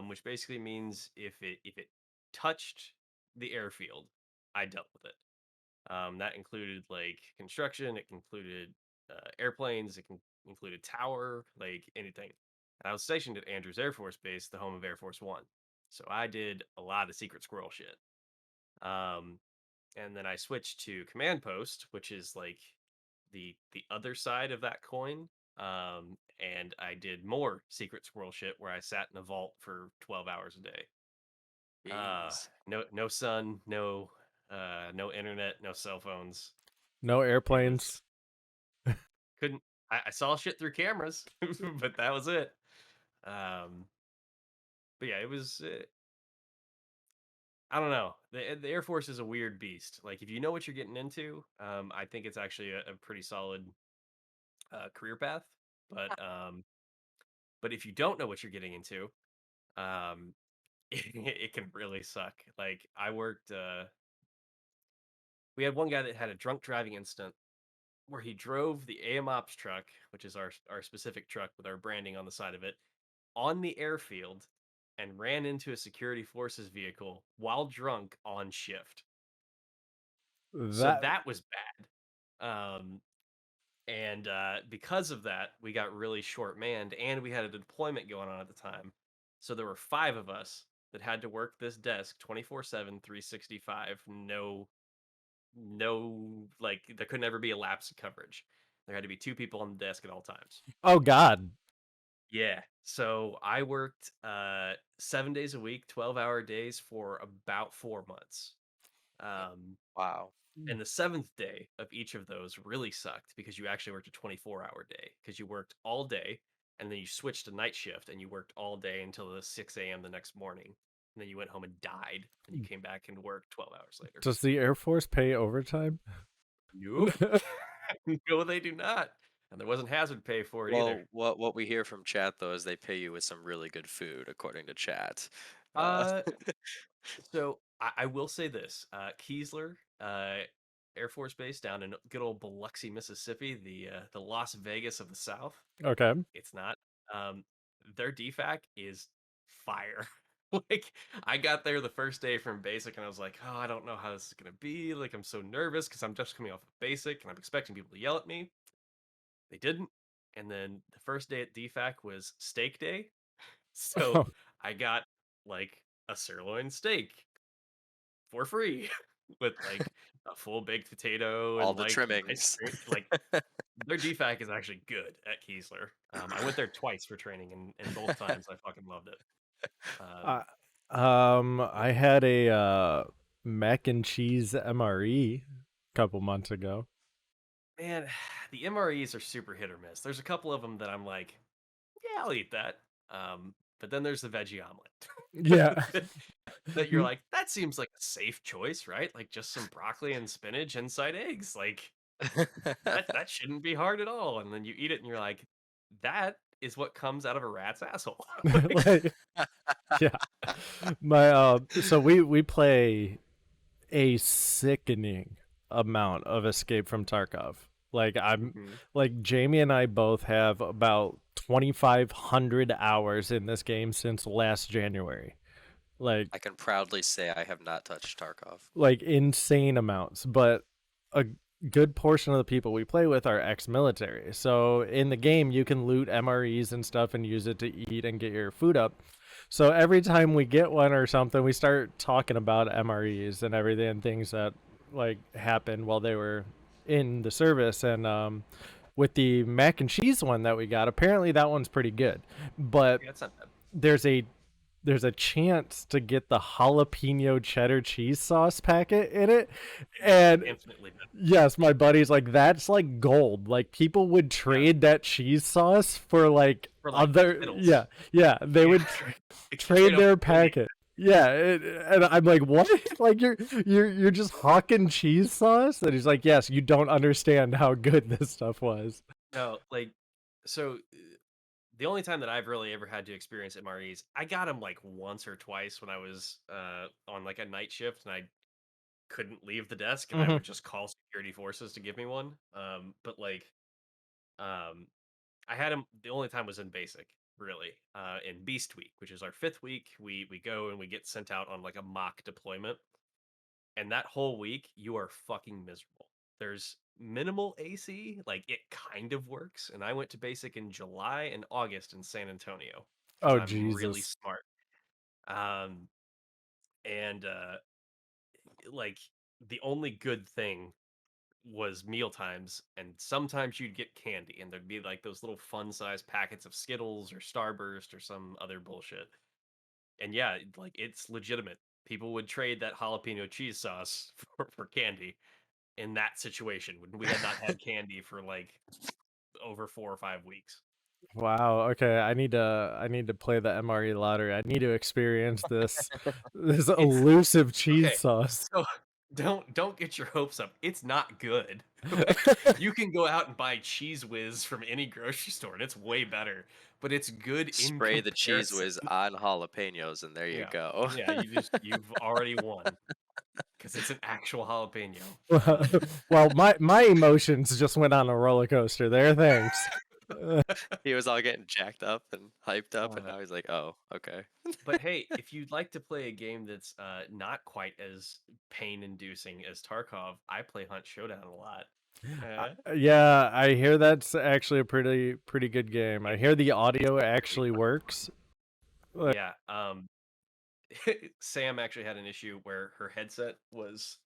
which basically means if it touched the airfield, I dealt with it. That included like construction, it included airplanes, included tower, like anything. And I was stationed at Andrews Air Force Base, the home of Air Force One. So I did a lot of secret squirrel shit. Um, and then I switched to command post, which is like the other side of that coin. And I did more secret squirrel shit where I sat in a vault for 12 hours a day. Jeez. No sun, no internet, no cell phones. No It was airplanes. couldn't I saw shit through cameras, but that was it. Um, but yeah, it was. I don't know. The Air Force is a weird beast. Like if you know what you're getting into, I think it's actually a pretty solid career path. But but if you don't know what you're getting into, um, it can really suck. Like I worked. We had one guy that had a drunk driving incident where he drove the AM Ops truck, which is our specific truck with our branding on the side of it, on the airfield and ran into a security forces vehicle while drunk on shift. So That that was bad. And because of that, we got really short manned and we had a deployment going on at the time. So there were 5 of us that had to work this desk 24/7, 365. No, like there could never be a lapse of coverage. There had to be 2 people on the desk at all times. Oh God. Yeah. So I worked 7 days a week, 12-hour days for about 4 months. Um, Wow. and the seventh day of each of those really sucked because you actually worked a 24-hour day because you worked all day and then you switched to night shift and you worked all day until the 6 a.m. the next morning. And then you went home and died and you came back and worked 12 hours later. Does the Air Force pay overtime? Nope. No, they do not. And there wasn't hazard pay for it either. Well, what we hear from chat though is they pay you with some really good food, according to chat. Uh, Uh, So I will say this: Keesler Air Force Base down in good old Biloxi, Mississippi, the Las Vegas of the South. Okay. It's not. Um, their DFAC is fire. Like I got there the first day from basic, and I was like, oh, I don't know how this is gonna be. Like I'm so nervous because I'm just coming off of basic, and I'm expecting people to yell at me. They didn't. And then the first day at DFAC was steak day, so I got like a sirloin steak for free with like a full baked potato all and the like ice trimmings. cream. Like their DFAC is actually good at Keesler. I went there twice for training, and both times I fucking loved it. Uh, I had a mac and cheese MRE a couple months ago. Man, the MREs are super hit or miss. There's a couple of them that I'm like, yeah, I'll eat that. But then there's the veggie omelet. Yeah. That you're like, that seems like a safe choice, right? Like just some broccoli and spinach inside eggs. Like That shouldn't be hard at all. And then you eat it and you're like, that is what comes out of a rat's asshole. Like, yeah. So we play a sickening amount of Escape from Tarkov. Mhm. Like Jamie and I both have about 2,500 hours in this game since last January. Like I can proudly say I have not touched Tarkov. like insane amounts, but a good portion of the people we play with are ex-military. So in the game you can loot MREs and stuff and use it to eat and get your food up. So every time we get one or something, we start talking about MREs and everything and things that like happened while they were in the service. And with the mac and cheese one that we got, apparently that one's pretty good. But Yeah, that's not bad. there's a chance to get the jalapeno cheddar cheese sauce packet in it. And Infinitely better. yes, my buddy's like, that's like gold. Like people would trade that cheese sauce for like For, like, other Skittles. yeah, they would Straight trade up their candy. packet. Yeah, and I'm like, what? Like you're just hawking cheese sauce? And he's like, yes, you don't understand how good this stuff was. No, like, so the only time that I've really ever had to experience MREs, I got them like once or twice when I was on like a night shift and I couldn't leave the desk and I Mhm. would just call security forces to give me one. But like, um, I had them. The only time was in basic, really. In Beast Week, which is our 5th week, we go and we get sent out on like a mock deployment, and that whole week you are fucking miserable. There's minimal AC, like it kind of works, and I went to basic in July and August in San Antonio because Oh I'm really Jesus. smart. Um, and like the only good thing was meal times, and sometimes you'd get candy, and there'd be like those little fun sized packets of Skittles or Starburst or some other bullshit. And yeah, like it's legitimate. People would trade that jalapeno cheese sauce for candy in that situation when we had not had candy for like over 4 or 5 weeks. Wow. Okay, I need to play the MRE lottery. I need to experience this It's elusive cheese okay. sauce. So don't get your hopes up. It's not good. You can go out and buy Cheese Whiz from any grocery store, and it's way better. But it's good in Spray the cheese comparison. whiz on jalapenos, and there you Yeah, go. yeah. You've already won because it's an actual jalapeno. Well, my emotions just went on a roller coaster there. Thanks. He was all getting jacked up and hyped up, and Uh, now he's like, "Oh, okay." but hey, if you'd like to play a game that's not quite as pain-inducing as Tarkov, I play Hunt Showdown a lot. Yeah, I hear that's actually a pretty good game. I It's hear the audio pretty actually fun. works. Like, Yeah. Sam actually had an issue where her headset was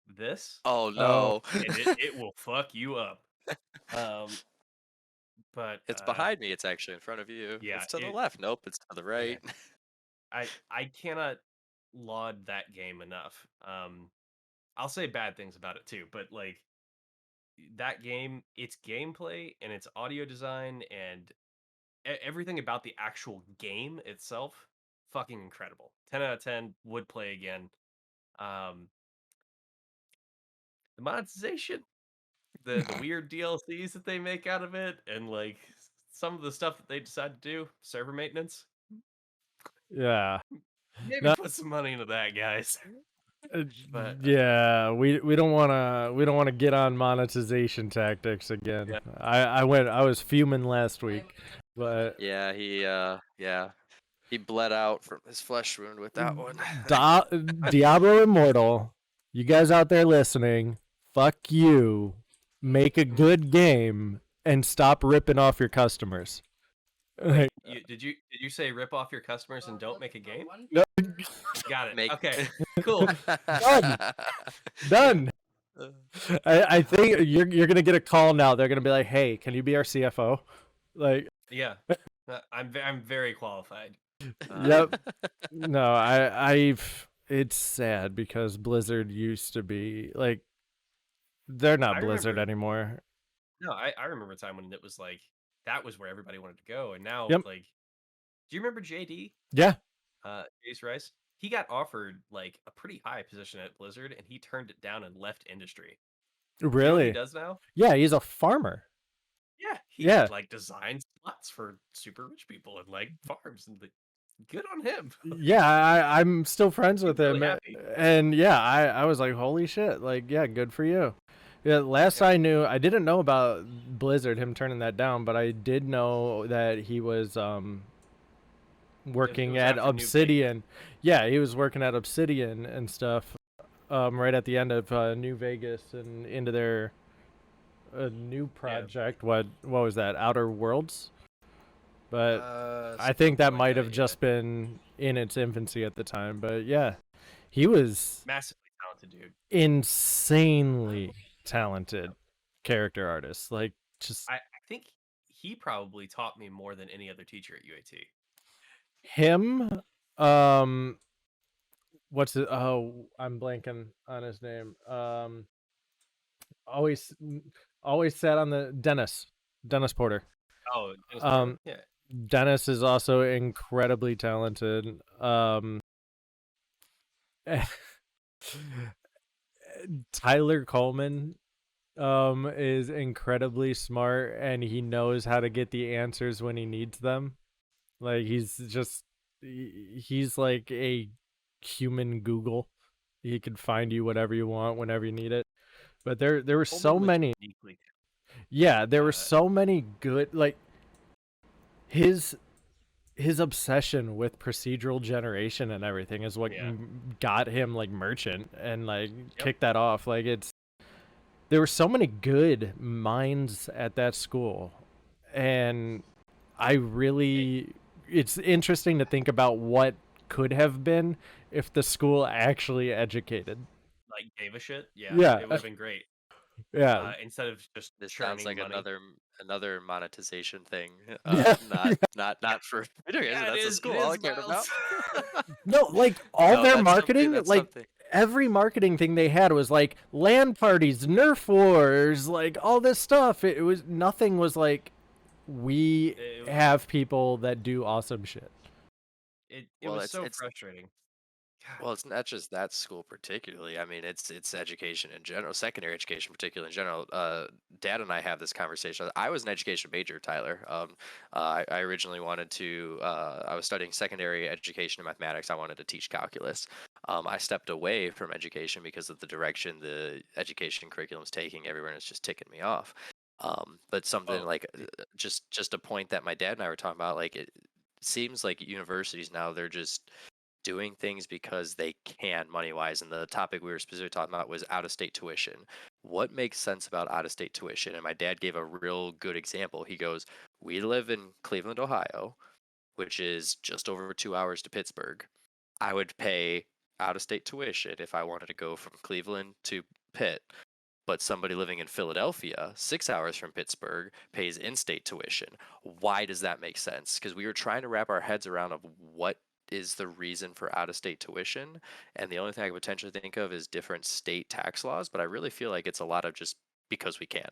this, Oh oh, no. and it will fuck you up. Um, but It's behind me. It's actually in front of you. yeah, It's to the it left. Nope, it's to the yeah, right. I cannot laud that game enough. I'll say bad things about it too, but like that game, its gameplay and its audio design and everything about the actual game itself, fucking incredible. 10 out of 10 would play again. Um, the monetization, the weird DLCs that they make out of it, and like some of the stuff that they decide to do, server maintenance. yeah. Maybe No, put some money into that, guys. uh, But yeah, we don't want to get on monetization tactics again. yeah, I was fuming last week, but Yeah, he bled out from his flesh wound with that one. I, Diablo Immortal, you guys out there listening, fuck you. Make a mm, good game and stop ripping off your customers. wait, Like, did you say rip off your customers and don't make a game? no, Got it. Make Okay, cool. done, done. I think you're gonna get a call now. They're gonna be like, "Hey, can you be our CFO?" Like, Yeah, I'm very qualified. yep. No, I've. It's sad because Blizzard used to be like they're I not Blizzard remember. anymore. No, I remember a time when it was like that was where everybody wanted to go, and now Yep. like, do you remember JD? Yeah. Jace Rice? He got offered like a pretty high position at Blizzard, and he turned it down and left industry. You know what he Really? does now? Yeah, he's a farmer. Yeah, he Yeah. like designs lots for super rich people and like farms, and good on him. Yeah, I'm still friends He's with really him, happy. and yeah, I was like, holy shit, like, yeah, good for you. Yeah, last Yeah, I knew, I didn't know about Blizzard, him turning that down, but I did know that he was it working was at after New Vegas. Obsidian. Yeah, he was working at Obsidian and stuff, right at the end of New Vegas and into their new Yeah, project. What was that? Outer Worlds? But I think something that like might that. have Yeah, just been in its infancy at the time. But yeah, he was massively talented dude. insanely talented character artist. Like, just I think he probably taught me more than any other teacher at UAT. him. Um, what's it? Oh, I'm blanking on his name. Always, always sat on the Dennis Porter. Oh, Dennis Porter. Um, Yeah, Dennis is also incredibly talented. Tyler Coleman is incredibly smart, and he knows how to get the answers when he needs them. Like, he's like a human Google. He could find you whatever you want whenever you need it. But there were so Coleman was many. uniquely. Yeah, there were Uh, so many good, like, his obsession with procedural generation and everything is what yeah. got him like merchant and like Yep. kicked that off. Like, there were so many good minds at that school, and I It, really, it's interesting to think about what could have been if the school actually educated. like gave a shit. Yeah, Yeah. it would have been great. Yeah. Instead of just This sounds churning like money. another monetization thing. Yeah. Not for video games. Yeah, it That's the is. It school all I is, cared about. Miles. No, like, all No, their that's something. marketing, That's like, something. every marketing thing they had was like LAN parties, Nerf wars, like all this stuff. It was, nothing was like, we it, have people that do awesome shit. it Well, was it's so it's frustrating. God. well, it's not just that school particularly. I mean, it's education in general, secondary education particularly in general. Dad and I have this conversation. I was an education major, Tyler. I originally wanted to. I was studying secondary education in mathematics. I wanted to teach calculus. I stepped away from education because of the direction the education curriculum is taking everywhere, and it's just ticking me off. But something Oh, like just a point that my dad and I were talking about, like it seems like universities now they're just doing things because they can money wise. And the topic we were specifically talking about was out of state tuition. What makes sense about out of state tuition? And my dad gave a real good example. He goes, we live in Cleveland, Ohio, which is just over 2 hours to Pittsburgh. I would pay out of state tuition if I wanted to go from Cleveland to Pitt. But somebody living in Philadelphia, 6 hours from Pittsburgh, pays in state tuition. Why does that make sense? Because we were trying to wrap our heads around of what is the reason for out of state tuition. And the only thing I could potentially think of is different state tax laws. But I really feel like it's a lot of just because we can.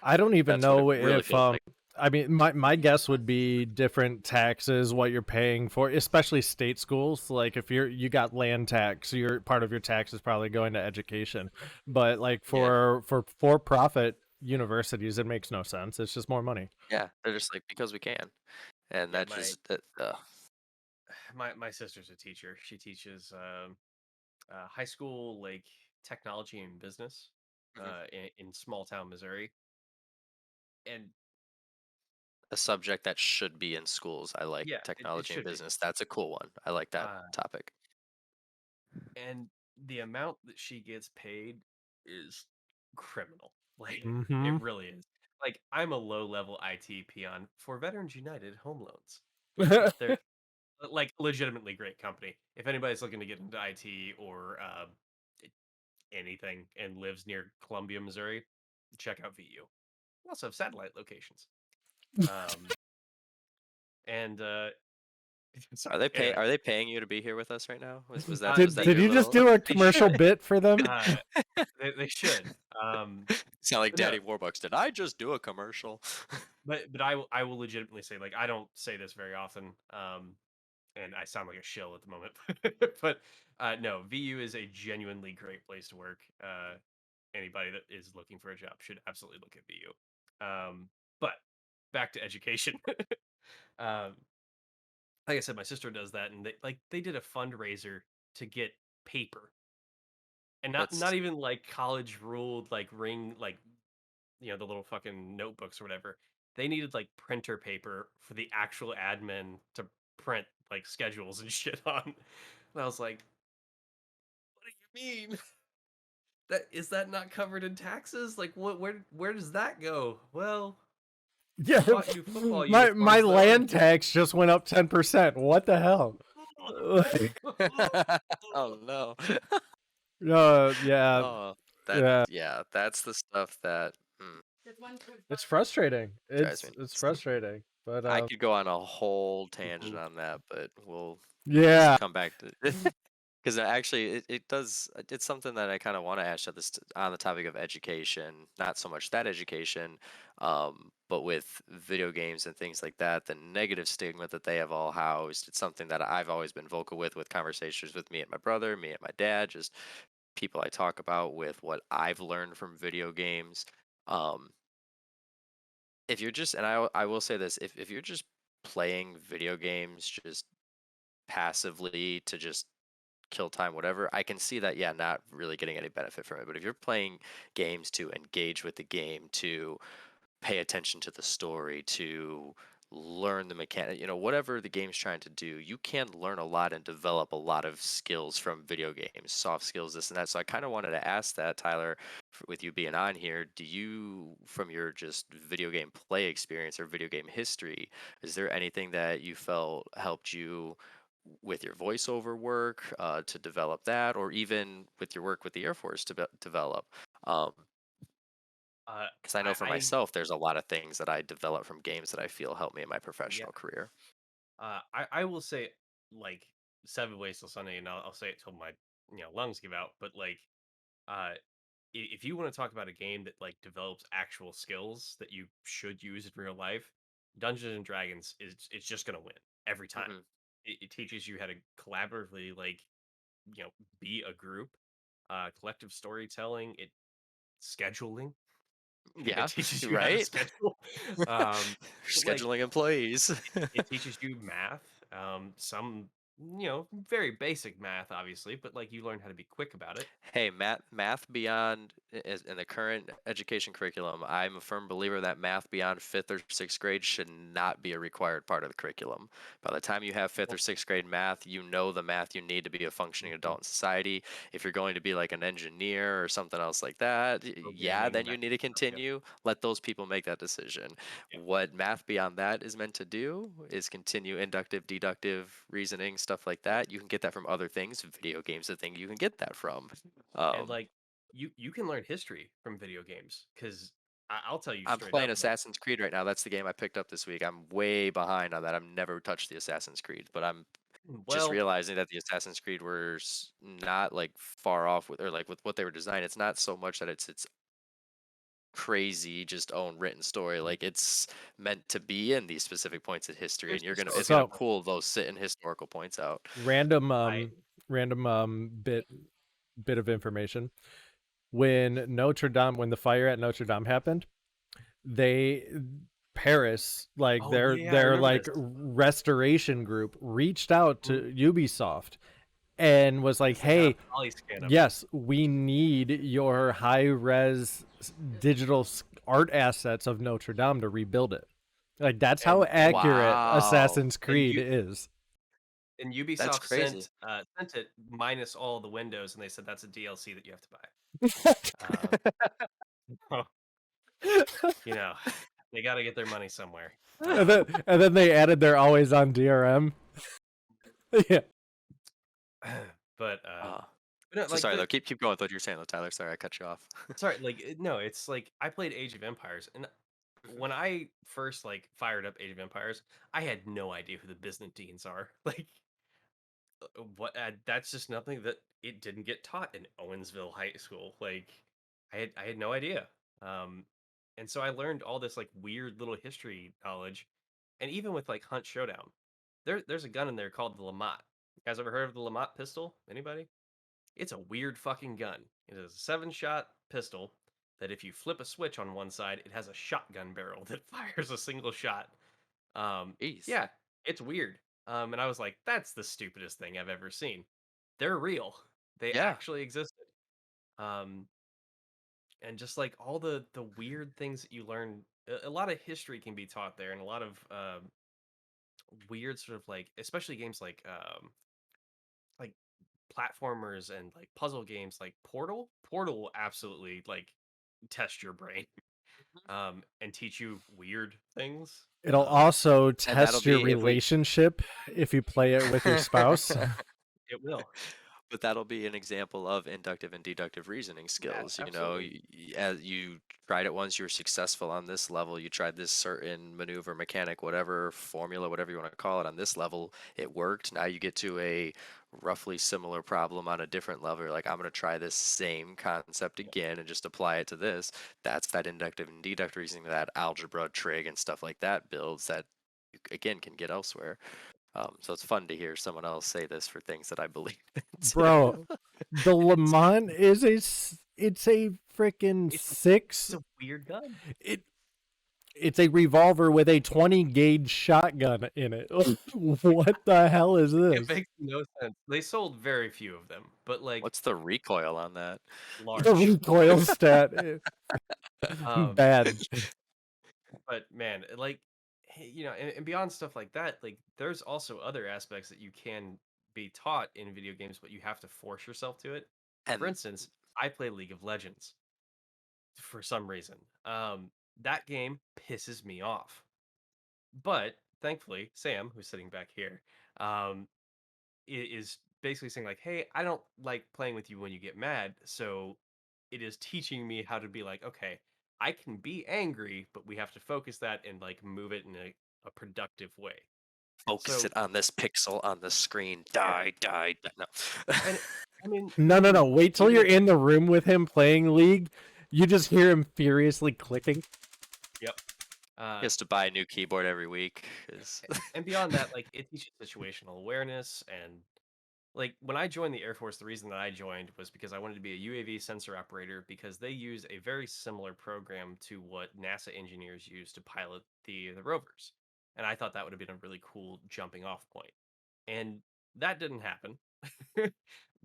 I don't even That's what it know really if feels like. I mean, my guess would be different taxes, what you're paying for, especially state schools. Like, if you got land tax, your part of your tax is probably going to education. But like, Yeah. for profit universities, it makes no sense. It's just more money. Yeah. They're just like, because we can. And yeah, that just, that, my sister's a teacher. She teaches high school like technology and business mhm. in small town Missouri. And A subject that should be in schools. I like yeah, it technology and should be. business. That's a cool one. I like that Uh, topic. and the amount that she gets paid is criminal. Like Mm-hmm. it really is. Like I'm a low level IT peon for Veterans United Home Loans. They're like legitimately great company. If anybody's looking to get into IT or anything and lives near Columbia, Missouri, check out VU. We also have satellite locations. Um, and sorry. Anyway, Are they paying you to be here with us right now? Was that did your you just little do a they commercial should. bit for them? They should. sound like But no, Daddy Warbucks? Did I just do a commercial? but I will legitimately say, like, I don't say this very often. And I sound like a shill at the moment. But no, VU is a genuinely great place to work. anybody that is looking for a job should absolutely look at VU. But back to education. um, like I said, my sister does that, and they did a fundraiser to get paper, and not That's even like college ruled like ring like the little fucking notebooks or whatever. They needed like printer paper for the actual admin to print like schedules and shit on. And I was like, what do you mean? That not covered in taxes? Like what where does that go? Well, we Yeah, bought you football my uniforms though. land tax just went up 10%. What the hell? oh no. Yeah, Oh, that yeah. yeah, that's the stuff that It's frustrating. drives me It's nuts. frustrating. But I could go on a whole tangent Mhm. on that, but we'll just yeah. come back to because actually it does it's something that I kind of want to ask at this on the topic of education, not so much that education, but with video games and things like that, the negative stigma that they have all housed. It's something that I've always been vocal with conversations with me and my brother, me and my dad, just people I talk about with what I've learned from video games. Um, if you're just, and I will say this, if you're just playing video games just passively to just kill time, whatever, I can see that, yeah, not really getting any benefit from it. But if you're playing games to engage with the game, to pay attention to the story, to learn the mechanic, whatever the game's trying to do, you can learn a lot and develop a lot of skills from video games, soft skills, this and that. So I kind of wanted to ask that, Tyler, with you being on here, do you, from your just video game play experience or video game history, is there anything that you felt helped you with your voiceover work to develop that, or even with your work with the Air Force to develop? Um, Uh, because I know for I myself, there's a lot of things that I develop from games that I feel help me in my yeah. professional career. I will say like 7 ways till Sunday, and I'll say it till my lungs give out. But like, uh, if you want to talk about a game that like develops actual skills that you should use in real life, Dungeons and Dragons is it's just gonna win every time. Hmm. It teaches you how to collaboratively like you know be a group, collective storytelling, it scheduling. It Yeah, teaches you're you how to right. schedule. But like Scheduling employees. it teaches you math, some very basic math, obviously, but like you learn how to be quick about it. Hey, math beyond in the current education curriculum, I'm a firm believer that math beyond fifth or sixth grade should not be a required part of the curriculum. By the time you have fifth or Well, sixth grade math, you know the math you need to be a functioning mhm, adult in society. If you're going to be like an engineer or something else like that, yeah, programming, then you that need to stuff. Yeah, continue. Let those people make that decision. yeah. What math beyond that is meant to do is continue inductive, deductive reasoning, stuff like that. You can get that from other things. Video games, the thing you can get that from. And Um, like you can learn history from video games because I'll tell you I'm straight playing up, like, Assassin's Creed right now. That's the game I picked up this week. I'm way behind on that. I've never touched the Assassin's Creed, but I'm just well, realizing that the Assassin's Creed were not like far off with, or like with what they were designed. It's not so much that it's crazy just own written story. Like it's meant to be in these specific points in history, there's and it's gonna So historical. pull those sit and historical points out. random I random bit of information. When the fire at Notre Dame happened, they Paris, like Oh yeah, I their remember like this. restoration group reached out Mhm. to Ubisoft and was like, Because they got "Hey, a poly scan of it. yes, we need your high res digital art assets of Notre Dame to rebuild it." Like that's how and accurate Wow, Assassin's and Creed you is. and that's Ubisoft crazy. sent it minus all the windows, and they said that's a DLC that you have to buy. Uh, you know, they got to get their money somewhere. And then they added their always on DRM. Yeah. But Uh, no, so like sorry though. Keep going with what you're saying though, Tyler. Sorry, I cut you off. sorry, like no, it's like I played Age of Empires, and Mhm. when I first like fired up Age of Empires, I had no idea who the Byzantines are. Like, what? That's just nothing that it didn't get taught in Owensville High School. Like, I had no idea. Um, and so I learned all this like weird little history knowledge, and even with like Hunt Showdown, there's a gun in there called the Lamont. You guys ever heard of the Lamont pistol? Anybody? It's a weird fucking gun. It is a 7-shot. pistol that if you flip a switch on one side, it has a shotgun barrel that fires a single shot. Jeez. Yeah, it's weird. And I was like, that's the stupidest thing I've ever seen. They're real. They Yeah. actually existed. Um, and just like all the weird things that you learn, a lot of history can be taught there, and a lot of weird sort of like, especially games like platformers and like puzzle games like Portal. Portal will absolutely like test your brain and teach you weird things. It'll also And that'll test your be if we relationship if you play it with your spouse. It will. But that'll be an example of inductive and deductive reasoning Yeah, skills. You know, absolutely. as you tried it once, you were successful on this level. You tried this certain maneuver, mechanic, whatever formula, whatever you want to call it, on this level. It worked. Now you get to a roughly similar problem on a different level. You're like, I'm going to try this same concept again and just apply it to this. That's that inductive and deductive reasoning, that algebra, trig, and stuff like that builds that you, again, can get elsewhere. So it's fun to hear someone else say this for things that I believe in too. Bro, the Lamont is it's a freaking It's six. a weird gun. It's a revolver with a 20 gauge shotgun in it. What the hell is It this? makes no sense. They sold very few of them, but like What's the recoil on that? The large. recoil stat Um, bad. but man, like and beyond stuff like that, like there's also other aspects that you can be taught in video games, but you have to force yourself to it. For And instance, I play League of Legends for some reason. That game pisses me off. But thankfully, Sam, who's sitting back here, um, is basically saying like, "Hey, I don't like playing with you when you get mad." So it is teaching me how to be like, "Okay, I can be angry, but we have to focus that and like move it in a productive way." focus So it on this pixel on the screen. yeah, Die, die, die. No. and I mean, No, no, no. even Wait till even you're if in the room with him playing League. You just hear him furiously clicking. yep, He has to buy a new keyboard every week. 'Cause and beyond that, like it teaches situational awareness and like when I joined the Air Force, the reason that I joined was because I wanted to be a UAV sensor operator because they use a very similar program to what NASA engineers use to pilot the rovers. And I thought that would have been a really cool jumping off point. And that didn't happen.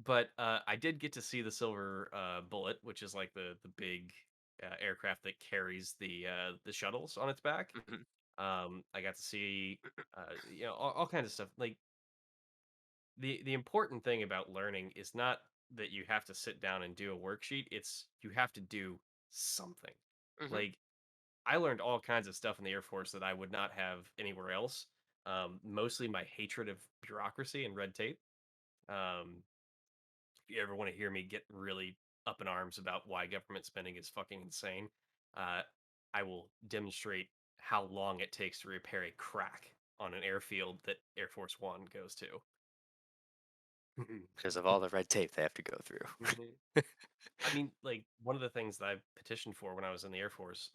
But I did get to see the Silver Bullet, which is like the big aircraft that carries the shuttles on its back. Mhm. I got to see all kinds of stuff. Like the important thing about learning is not that you have to sit down and do a worksheet, it's you have to do something. Mhm. Like I learned all kinds of stuff in the Air Force that I would not have anywhere else. Mostly my hatred of bureaucracy and red tape. If you ever want to hear me get really up in arms about why government spending is fucking insane, uh, I will demonstrate how long it takes to repair a crack on an airfield that Air Force One goes to. Because of all the red tape they have to go through. Mhm. I mean, like one of the things that I petitioned for when I was in the Air Force.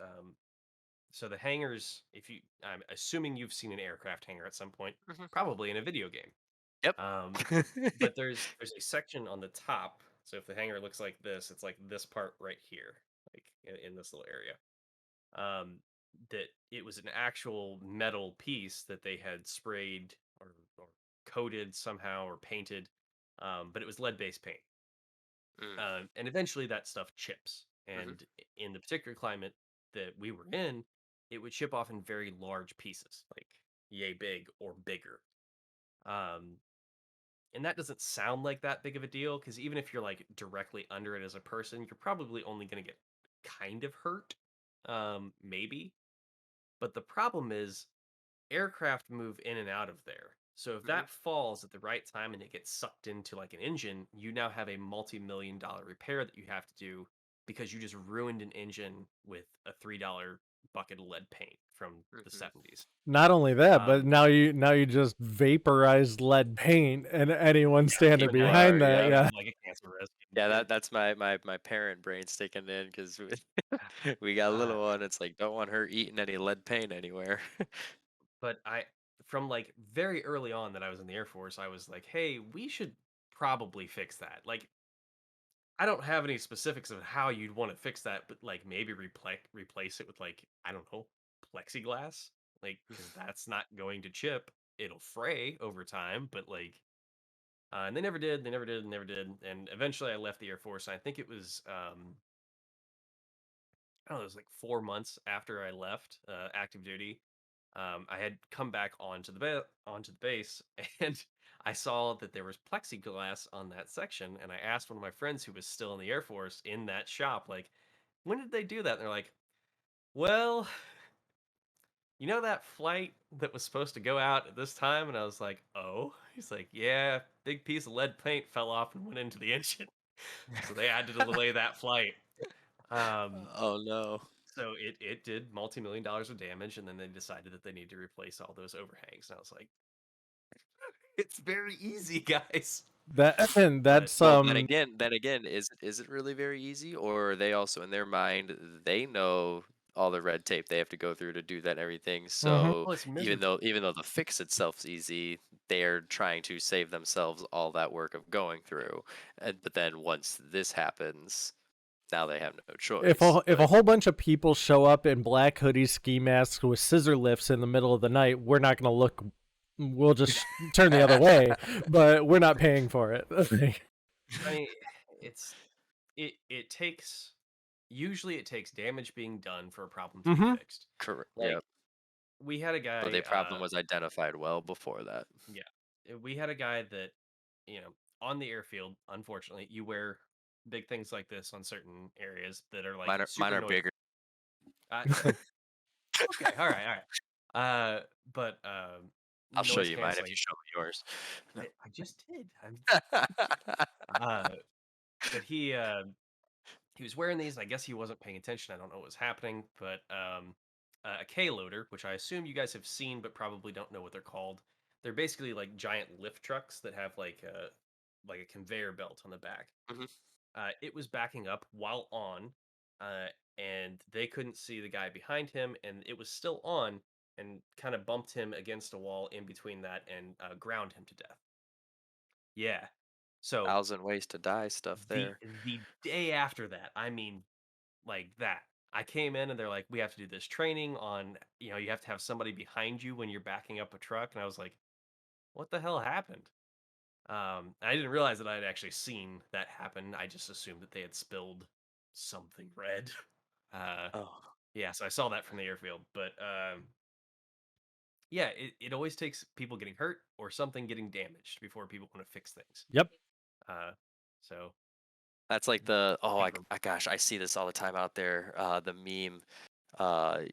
So the hangars, if you, I'm assuming you've seen an aircraft hangar at some point, Mhm. probably in a video game. Yep. Um, but there's a section on the top. So if the hangar looks like this, it's like this part right here, like in this little area. That it was an actual metal piece that they had sprayed or coated somehow or painted, but it was lead-based paint. Mm. And eventually that stuff chips. Mhm. And in the particular climate that we were in, it would chip off in very large pieces, like yay big or bigger. Um, and that doesn't sound like that big of a deal because even if you're like directly under it as a person, you're probably only going to get kind of hurt, maybe. But the problem is aircraft move in and out of there. So if Mhm. that falls at the right time and it gets sucked into like an engine, you now have a multi-million dollar repair that you have to do because you just ruined an engine with a $3 bucket of lead paint from the Mhm. 70s. Not only that, but Um, now you just vaporized lead paint, and anyone yeah, standing even that behind Or that, yeah. became yeah. like a cancer risk. Yeah, that's my parent brain sticking in because we, we got a Uh, little one. It's like don't want her eating any lead paint anywhere. but from like very early on that I was in the Air Force, I was like, hey, we should probably fix that. Like I don't have any specifics of how you'd want to fix that, but like maybe replace it with like I don't know plexiglass, like because that's not going to chip. It'll fray over time, but like and they never did. They never did. Never did. And eventually, I left the Air Force. And I think it was I don't know, it was like 4 months after I left active duty. I had come back onto the base, and I saw that there was plexiglass on that section. And I asked one of my friends who was still in the Air Force in that shop, like, when did they do that? And they're like, well, you know that flight that was supposed to go out at this time? And I was like, oh. He's like, yeah, big piece of lead paint fell off and went into the engine, so they had to delay that flight. Um, Oh no. So it did multi-million dollars of damage, and then they decided that they need to replace all those overhangs. And I was like, it's very easy, guys. That and But that's Well, then again, is it really very easy, or are they also in their mind they know all the red tape they have to go through to do that and everything? Mhm. So oh, it's even miserable. though even though the fix itself's easy, they're trying to save themselves all that work of going through. And but then once this happens, now they have no choice. If a But whole bunch of people show up in black hoodies, ski masks with scissor lifts in the middle of the night, we're not gonna look. We'll just turn the other way, but we're not paying for it. I mean, it's it takes usually it takes damage being done for a problem to be Mm-hmm. fixed. correct, Like yeah. we had a But guy, the problem was identified well before that. yeah, we had a guy that on the airfield. Unfortunately, you wear big things like this on certain areas that are like Mine super are noisy. bigger. Okay, all right, all right. But I'll show noise you mine if you canceling. show me yours. I just did. Uh, but he was wearing these. And I guess he wasn't paying attention. I don't know what was happening, but a K loader, which I assume you guys have seen, but probably don't know what they're called. They're basically like giant lift trucks that have like a conveyor belt on the back. Mhm. It was backing up while on, uh, and they couldn't see the guy behind him, and it was still on, and kind of bumped him against a wall in between that, and ground him to death. Yeah. So 1,000 ways to die stuff the there. the day after that, I mean, like that, I came in and they're like, we have to do this training on, you have to have somebody behind you when you're backing up a truck, and I was like, what the hell happened? I didn't realize that I had actually seen that happen. I just assumed that they had spilled something red. Uh, Oh. yeah, so I saw that from the airfield. But yeah, it always takes people getting hurt or something getting damaged before people want to fix things. Yep. Uh, so That's like the oh save 'em. I gosh, I see this all the time out there. The meme,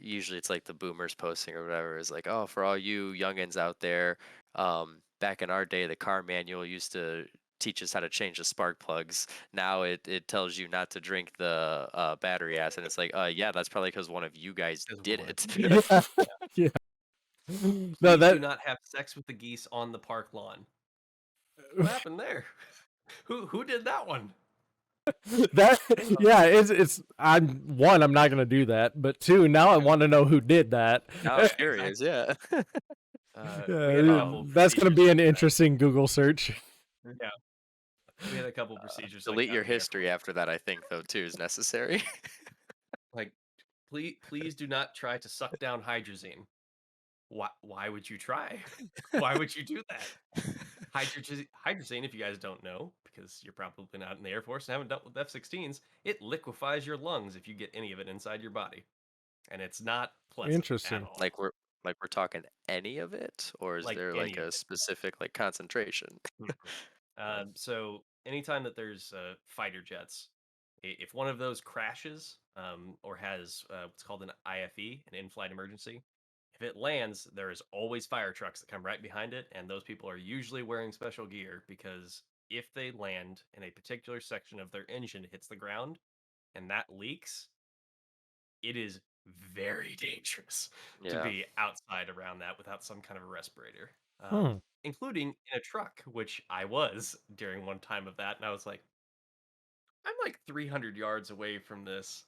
usually it's like the boomers posting or whatever is like, oh, for all you youngins out there, back in our day, the car manual used to teach us how to change the spark plugs. Now it tells you not to drink the battery acid. And it's like, yeah, that's probably because one of you guys As did one of it. you guys. Yeah. Yeah. Yeah. No, Please do that not have sex with the geese on the park lawn. What happened there? Who did that one? that yeah, it's I'm not gonna do that, but two, now I want to know who did that. Now I'm Exactly. curious, yeah. We had a Yeah, couple that's gonna procedures be like an that. interesting Google search. Yeah, we had a couple procedures like Delete that your in the Air history Force. after that, I think, though, too, is necessary. Like, please do not try to suck down hydrazine. Why would you try? Why would you do that? Hydrazine, if you guys don't know, because you're probably not in the Air Force and haven't dealt with F-16s, it liquefies your lungs if you get any of it inside your body, and it's not pleasant at Interesting. all. Like we're talking any of it, or is Like there like any of a it. specific like concentration? Mhm. So anytime that there's fighter jets, if one of those crashes or has what's called an IFE, an in-flight emergency, if it lands, there is always fire trucks that come right behind it, and those people are usually wearing special gear because if they land in a particular section of their engine hits the ground and that leaks, it is very dangerous to Yeah, be outside around that without some kind of a respirator, Hmm. including in a truck, which I was during one time of that. And I was like, I'm like 300 yards away from this.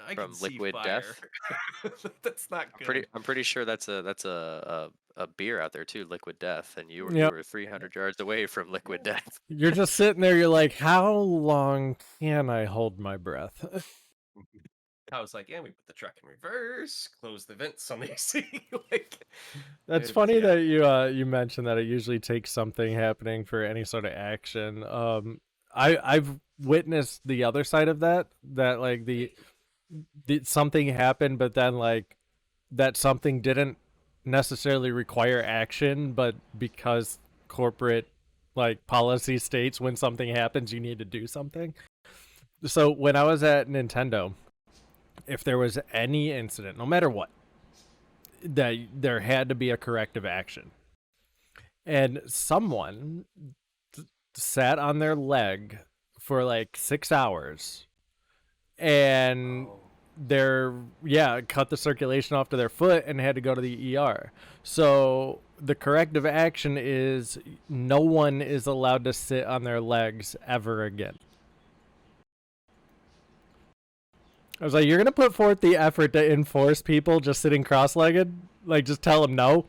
I can from see liquid fire. death. That's not good. I'm pretty sure that's a a beer out there too, Liquid Death, and you Yep. were 300 yards away from Liquid Death. You're just sitting there. You're like, how long can I hold my breath? I was like, yeah, we put the truck in reverse, close the vents on the AC. Like, That's it was, funny yeah. that you mentioned that it usually takes something happening for any sort of action. I've witnessed the other side of that. That like the something happened, but then like that something didn't necessarily require action, but because corporate like policy states when something happens, you need to do something. So when I was at Nintendo, if there was any incident, no matter what, that there had to be a corrective action. And someone sat on their leg for like 6 hours and Oh, cut the circulation off to their foot and had to go to the ER. So the corrective action is no one is allowed to sit on their legs ever again. I was like, you're gonna put forth the effort to enforce people just sitting cross-legged? Like, just tell them no,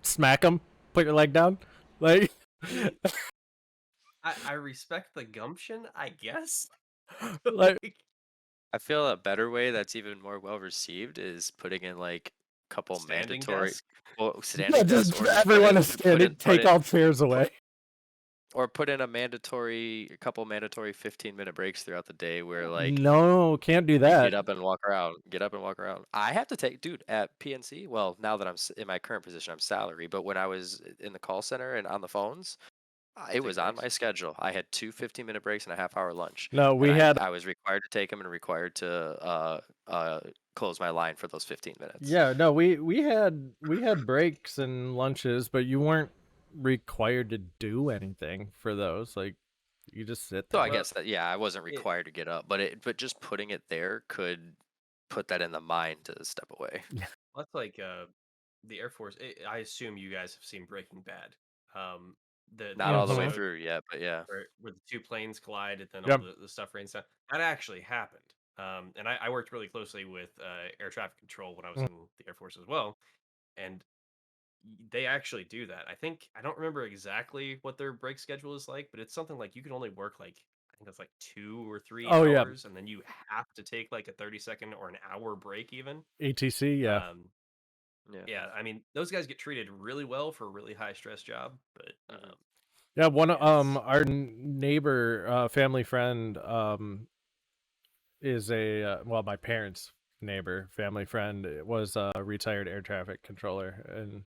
smack them, put your leg down. Like, I mean, I respect the gumption, I guess. like, Like, I feel a better way that's even more well received is putting in like a couple standing mandatory, desk. well, yeah, standing just desks, or just everyone is standing, take all chairs away. put in a couple mandatory 15-minute breaks throughout the day where like No, can't do you that. get up and walk around, get up and walk around. I have to take, dude, at PNC. Well, now that in my current position, I'm salary, but when I was in the call center and on the phones, it Take was on breaks. my schedule. I had two 15-minute breaks and a half-hour lunch. No, And we had, I was required to take them and required to close my line for those 15 minutes. yeah, no, we had breaks and lunches, but you weren't required to do anything for those. Like, you just sit So there. I Well, guess that, yeah, I wasn't it, required to get up, but just putting it there could put that in the mind to step away. that's like the Air Force. I assume you guys have seen Breaking Bad. The Not all the way Mhm. episode through yet, but yeah. where the two planes collide and then all Yep. the stuff rains down. That actually happened. And I worked really closely with air traffic control when I was Mhm. in the Air Force as well. And they actually do that. I don't remember exactly what their break schedule is like, but it's something like you can only work like I think it's like 2 or 3 Oh yeah, hours, and then you have to take like a 30-second or an hour break even. ATC, yeah. Um, Yeah. yeah, I mean those guys get treated really well for a really high stress job, but Mhm. Yeah, one it's our neighbor, family friend, is my parents' neighbor, family friend was a retired air traffic controller, and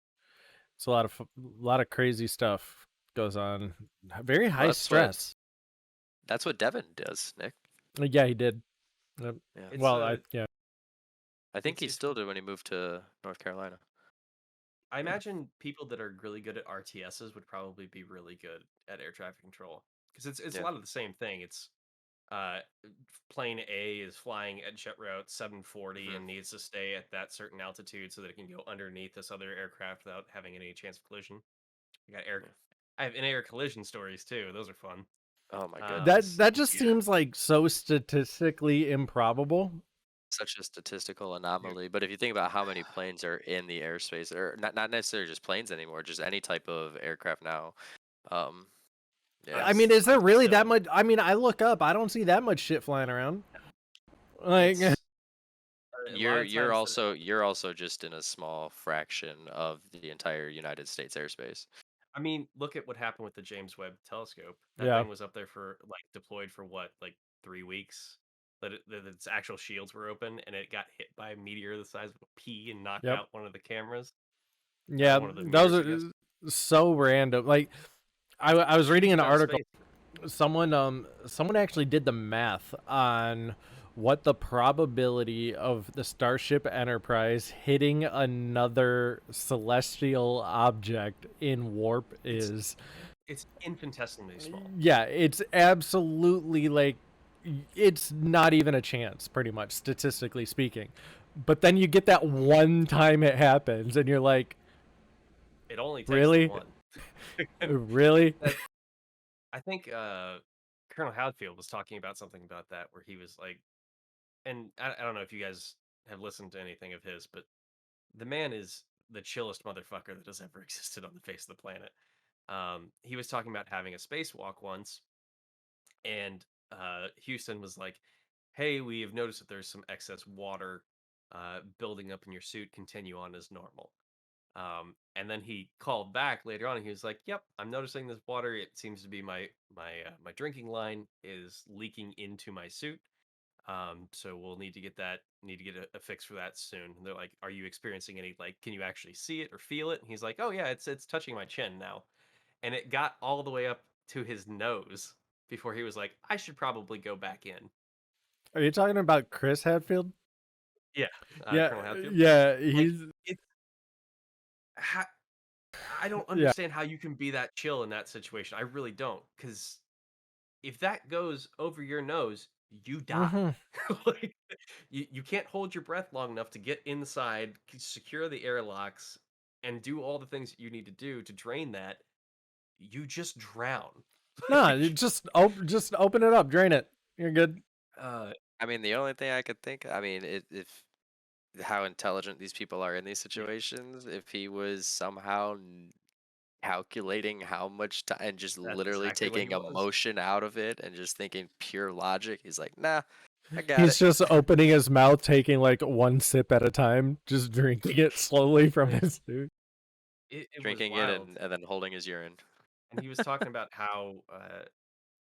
it's a lot of crazy stuff goes on. Very Well, high stress. that's what Devin does, Nick. Yeah, he did. Yep. Yeah. it's Well, a yeah, I think he it's still did when he moved to North Carolina. I imagine people that are really good at RTSs would probably be really good at air traffic control because it's a Yeah. lot of the same thing. It's uh, plane A is flying at jet route 740 Mhm. and needs to stay at that certain altitude so that it can go underneath this other aircraft without having any chance of collision. Yeah. I have in-air collision stories too. Those are fun. Oh my that goodness. that just Yeah, seems like so statistically improbable. Such a statistical anomaly. But if you think about how many planes are in the airspace, or not necessarily just planes anymore, just any type of aircraft now. Um, yeah. I mean, is there I'm really that still much? I mean, I look up, I don't see that much shit flying around. Like, it's a lot You're of you're times that also you're also just in a small fraction of the entire United States airspace. I mean, look at what happened with the James Webb Telescope. That yeah, thing was up there for like deployed for what, like 3 weeks. That its actual shields were open, and it got hit by a meteor the size of a pea and knocked yep, out one of the cameras, yeah, one of the those mirrors, I guess. are so random. Like, I was reading It's an about article. space. Someone actually did the math on what the probability of the Starship Enterprise hitting another celestial object in warp It's is. it's infinitesimally small. Yeah, it's absolutely like it's not even a chance, pretty much, statistically speaking. But then you get that one time it happens, and you're like, It only takes the really? one. Really? That I think Colonel Hadfield was talking about something about that where he was like, and I don't know if you guys have listened to anything of his, but the man is the chillest motherfucker that has ever existed on the face of the planet. He was talking about having a spacewalk once, and Houston was like, "Hey, we have noticed that there's some excess water building up in your suit. Continue on as normal." And then he called back later on, and he was like, "Yep, I'm noticing this water. It seems to be my drinking line is leaking into my suit. So we'll need to get a fix for that soon." And they're like, "Are you experiencing any, like, can you actually see it or feel it?" And he's like, "Oh yeah, it's touching my chin now." And it got all the way up to his nose before he was like, "I should probably go back in." Are you talking about Chris Hadfield? Yeah, Yeah, Colonel Hatfield. yeah, Like, he's it's ha- I don't yeah. understand how you can be that chill in that situation. I really don't, because if that goes over your nose, you die. Hmm. Like, you can't hold your breath long enough to get inside, secure the airlocks, and do all the things that you need to do to drain that. You just drown. No, you Like, just open it up, drain it. You're good. uh, I mean, the only thing I could think, I mean, if how intelligent these people are in these yeah, situations, if he was somehow calculating how much time and just that's literally exactly what he taking was. emotion out of it and just thinking pure logic, he's like, nah, I got He's it. just opening his mouth, taking like one sip at a time, just drinking it slowly from Like, his food. it was Drinking it wild. and then holding his urine. And he was talking about how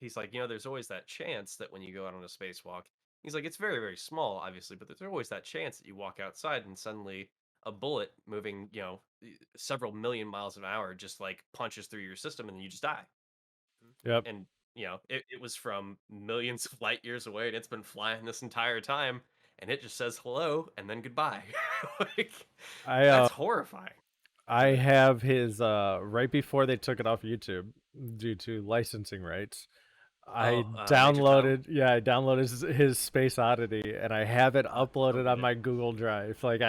he's like, there's always that chance that when you go out on a spacewalk, he's like, it's very, very small, obviously, but there's always that chance that you walk outside and suddenly a bullet moving, several million miles an hour just like punches through your system and then you just die. Yep. And, it was from millions of light years away and it's been flying this entire time and it just says hello and then goodbye. Like, I that's horrifying. I have his right before they took it off YouTube due to licensing rights. I Oh, Major Tom? downloaded, yeah, I downloaded his Space Oddity, and I have it So uploaded on good. my Google Drive. Like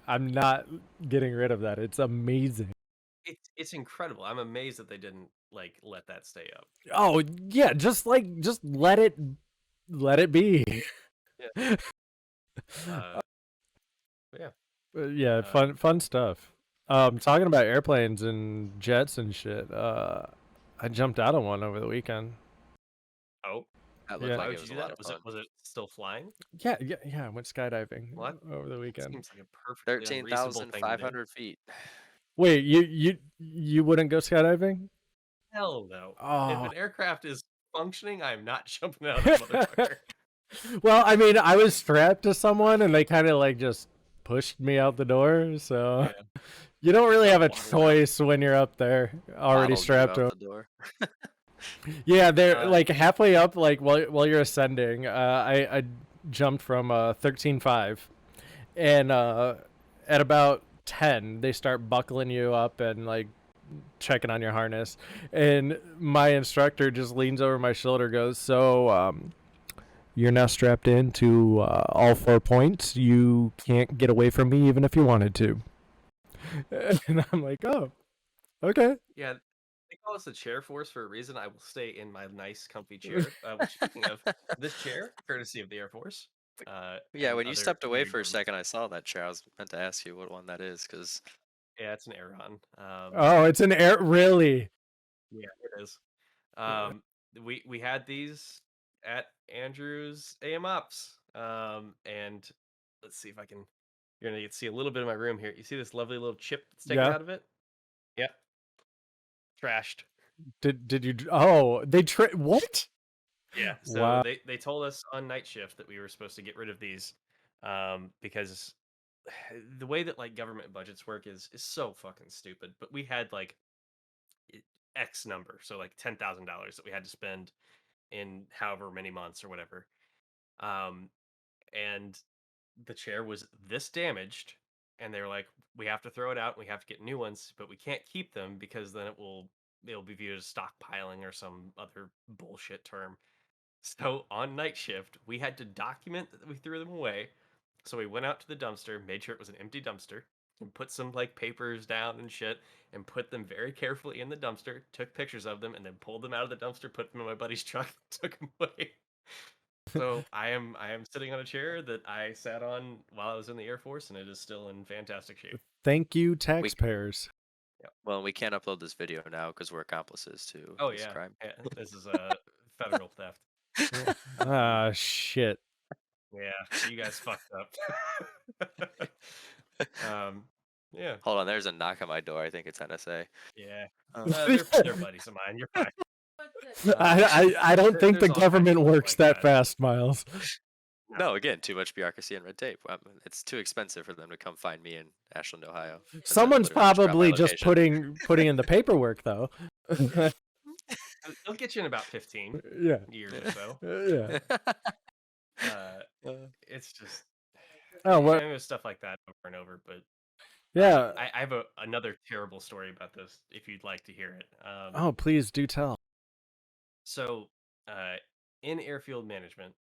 I'm not getting rid of that. It's amazing. It's incredible. I'm amazed that they didn't, like, let that stay up. Oh yeah, just let it be. Yeah. But yeah. Yeah, Uh, fun stuff. Talking about airplanes and jets and shit. I jumped out of one over the weekend. oh, That looked Yeah, why like it would you was a do lot that? of Was it fun. was it still flying? yeah. I went skydiving Well, over the that weekend. seems like a perfectly unreasonable thing to do. 13,500 feet. Wait, you wouldn't go skydiving? Hell no. If Oh. an aircraft is functioning, I am not jumping out of that motherfucker. Well, I mean, I was strapped to someone and they kind of like just pushed me out the door, so Yeah. you don't really have a Waddled out. choice when you're up there already Bottled you strapped to out 'em. the door. Yeah, they're Uh, like halfway up, like while you're ascending. I jumped from 13.5, and at about 10, they start buckling you up and like checking on your harness, and my instructor just leans over my shoulder, goes, "So, you're now strapped in to all 4 points. You can't get away from me even if you wanted to." And I'm like, "Oh, okay." yeah, they call us the chair force for a reason. I will stay in my nice, comfy chair. Which, speaking of, this chair, courtesy of the Air Force, Yeah, and when you other stepped away weird for a governments. second, I saw that chair. I was meant to ask you what one that is, because Yeah, it's an Aeron. Oh, it's an air, really? Yeah, it is. Um, we had these at Andrew's AM Ops. And let's see if I can. You're gonna get to see a little bit of my room here. You see this lovely little chip that's taken Yeah. out of it? Yep, trashed. Did you? Oh, they what? Yeah. So Wow. they told us on night shift that we were supposed to get rid of these, because the way that, like, government budgets work is so fucking stupid. But we had like X number, so like $10,000 that we had to spend in however many months or whatever. Um, and the chair was this damaged, and they were like, "We have to throw it out. We have to get new ones, but we can't keep them because then it'll be viewed as stockpiling or some other bullshit term." So on night shift, we had to document that we threw them away. So we went out to the dumpster, made sure it was an empty dumpster, and put some like papers down and shit, and put them very carefully in the dumpster. Took pictures of them, and then pulled them out of the dumpster, put them in my buddy's truck, and took them away. So I am sitting on a chair that I sat on while I was in the Air Force, and it is still in fantastic shape. Thank you, We taxpayers. well, we can't upload this video now because we're accomplices to Oh this yeah, crime. yeah. This is a federal theft. Ah, shit. Yeah, you guys fucked up. Yeah, Hold on, there's a knock on my door. I think it's NSA. yeah. Um, They're buddies of mine. You're fine. I don't think the There's all kinds of government stuff works like that that. fast, Miles. no, again, too much bureaucracy and red tape. It's too expensive for them to come find me in Ashland, Ohio. And then Someone's literally just drop my probably just location. putting in the paperwork, though. They'll get you in about 15 Yeah. years or so. Yeah. It's just Oh, what? and there's stuff like that over and over. But Yeah. I have another terrible story about this if you'd like to hear it. Oh, please do tell. So, in airfield management,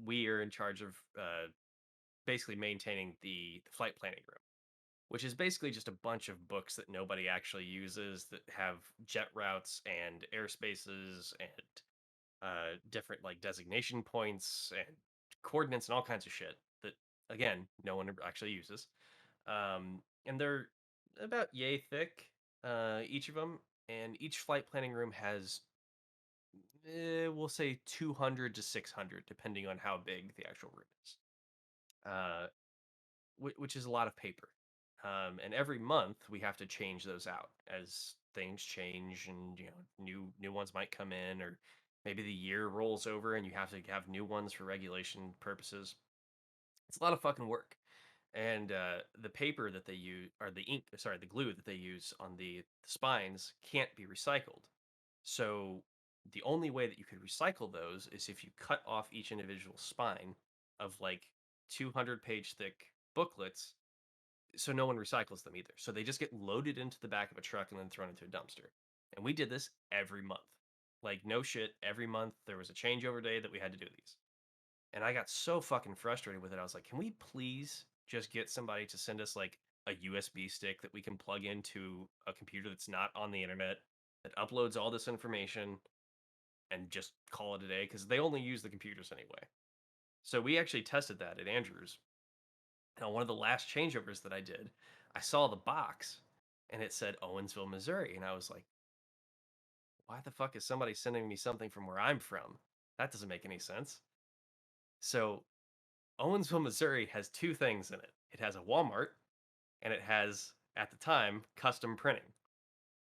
we are in charge of basically maintaining the flight planning room, which is basically just a bunch of books that nobody actually uses that have jet routes and airspaces and different like designation points and coordinates and all kinds of shit that again no one actually uses. And they're about yay thick, each of them, and each flight planning room has we'll say 200 to 600 depending on how big the actual room is, uh, which is a lot of paper. And every month we have to change those out as things change, and new ones might come in, or maybe the year rolls over and you have to have new ones for regulation purposes. It's a lot of fucking work. And the paper that they use, or the ink, sorry, the glue that they use on the spines can't be recycled. So the only way that you could recycle those is if you cut off each individual spine of like 200-page thick booklets, so no one recycles them either. So they just get loaded into the back of a truck and then thrown into a dumpster. And we did this every month. Like no shit, every month there was a changeover day that we had to do these. And I got so fucking frustrated with it. I was like, "Can we please just get somebody to send us like a USB stick that we can plug into a computer that's not on the internet that uploads all this information and just call it a day?" Because they only use the computers anyway. So we actually tested that at Andrews. And on one of the last changeovers that I did, I saw the box and it said Owensville, Missouri. And I was like, why the fuck is somebody sending me something from where I'm from? That doesn't make any sense. So Owensville, Missouri has two things in it. It has a Walmart and it has, at the time, custom printing.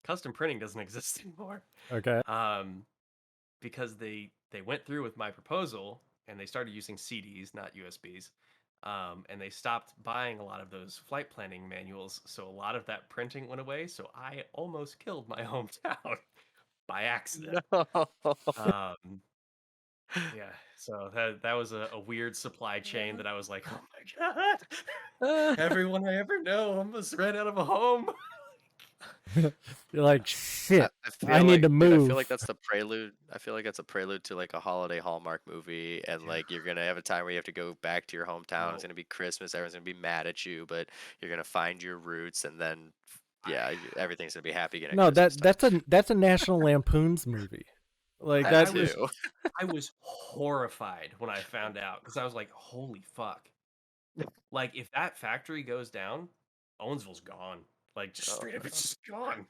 Custom printing doesn't exist anymore. Okay. Because they went through with my proposal and they started using CDs, not USBs. And they stopped buying a lot of those flight planning manuals, so a lot of that printing went away. So I almost killed my hometown by accident. No. Yeah, so that was a weird supply chain that I was like, oh my god, everyone I ever know almost ran out of a home. You're like, shit. I I feel need like, to dude, I feel move. like that's the prelude. I feel like that's a prelude to like a holiday Hallmark movie, and Yeah. like you're gonna have a time where you have to go back to your hometown. It's No. gonna be Christmas. Everyone's gonna be mad at you, but you're gonna find your roots, and then yeah, everything's gonna be happy again at No, Christmas time. that's a National Lampoon's movie. Like That that. too. I was horrified when I found out because I was like, holy fuck. Like, if that factory goes down, Owensville's gone. Like, just straight up, it's just gone.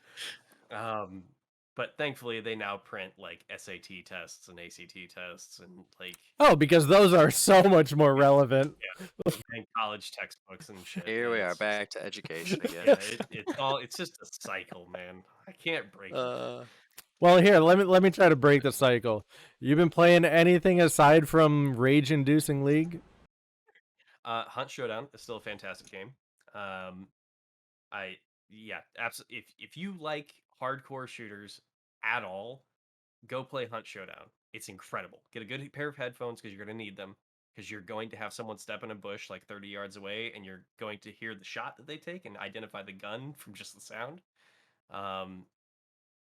But thankfully, they now print like SAT tests and ACT tests and like Oh, because those are so much more relevant. and college textbooks and shit. Here and we are it's back to education just- again. yeah, it's just a cycle, man. I can't break it. Well, here, let me try to break the cycle. You've been playing anything aside from rage-inducing League? Hunt Showdown is still a fantastic game. Yeah, absolutely. If you like hardcore shooters at all, go play Hunt Showdown. It's incredible. Get a good pair of headphones because you're going to need them, because you're going to have someone step in a bush like 30 yards away and you're going to hear the shot that they take and identify the gun from just the sound. Um,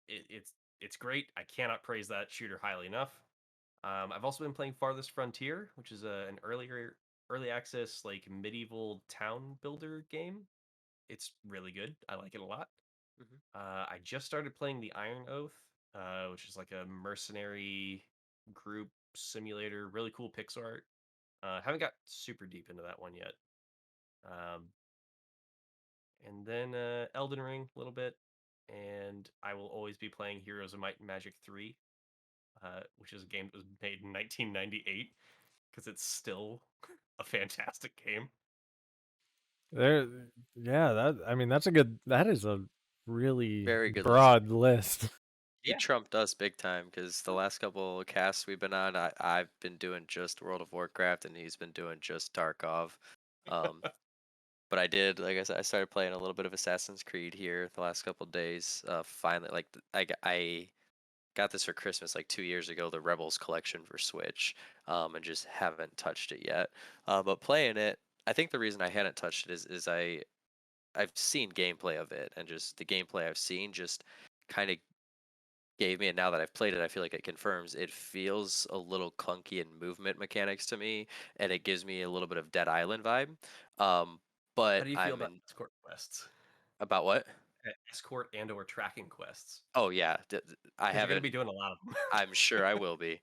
it's great. I cannot praise that shooter highly enough. I've also been playing Farthest Frontier, which is an early access like medieval town builder game. It's really good. I like it a lot. I just started playing the Iron Oath, which is like a mercenary group simulator, really cool pixel art. Haven't got super deep into that one yet. And then Elden Ring a little bit, and I will always be playing Heroes of Might and Magic 3, which is a game that was made in 1998 because it's still a fantastic game. There, yeah. That is a really Very good list. broad list. He trumped us big time because the last couple of casts we've been on, I've been doing just World of Warcraft and he's been doing just Tarkov. But I did, like I said, I started playing a little bit of Assassin's Creed here the last couple of days. Finally, like I got this for Christmas like 2 years ago, the Rebels collection for Switch, and just haven't touched it yet. But playing it, I think the reason I hadn't touched it is I've seen gameplay of it, and just the gameplay I've seen just kind of gave me, and now that I've played it, I feel like it confirms it feels a little clunky in movement mechanics to me, and it gives me a little bit of Dead Island vibe. How But do you feel I'm about in escort quests? about what? Escort and/or tracking quests? Oh yeah, I Because you're going to haven't. be doing a lot of them. I'm sure I will be.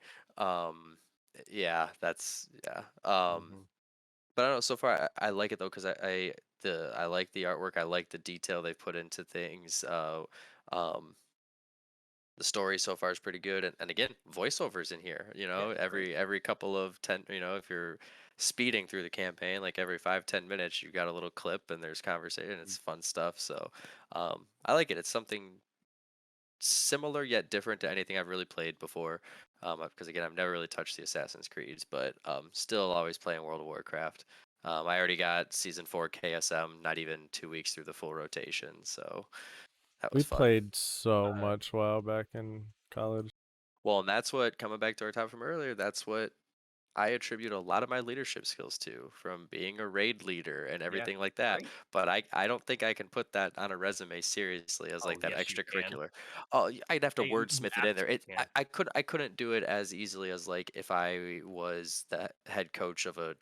Yeah, that's yeah. Mhm. But I don't know. So far, I like it though because I like the artwork. I like the detail they put into things. Um, the story so far is pretty good, and again, voiceovers in here. Yeah, great. Every couple of 10. If you're speeding through the campaign, like every 5-10 minutes, you got a little clip and there's conversation. Mhm. It's fun stuff. So, I like it. It's something similar yet different to anything I've really played before. Because again, I've never really touched the Assassin's Creeds, but still always playing World of Warcraft. I already got Season 4 KSM, not even 2 weeks through the full rotation, so that We was fun. played so Uh, much WoW back in college. Well, and that's what, coming back to our topic from earlier, that's what I attribute a lot of my leadership skills to, from being a raid leader and yeah, everything like that. great. But I don't think I can put that on a resume seriously as like Oh, that yes, you can. extracurricular. Oh, I'd have to You wordsmith it in there. absolutely can. I couldn't do it as easily as like if I was the head coach of a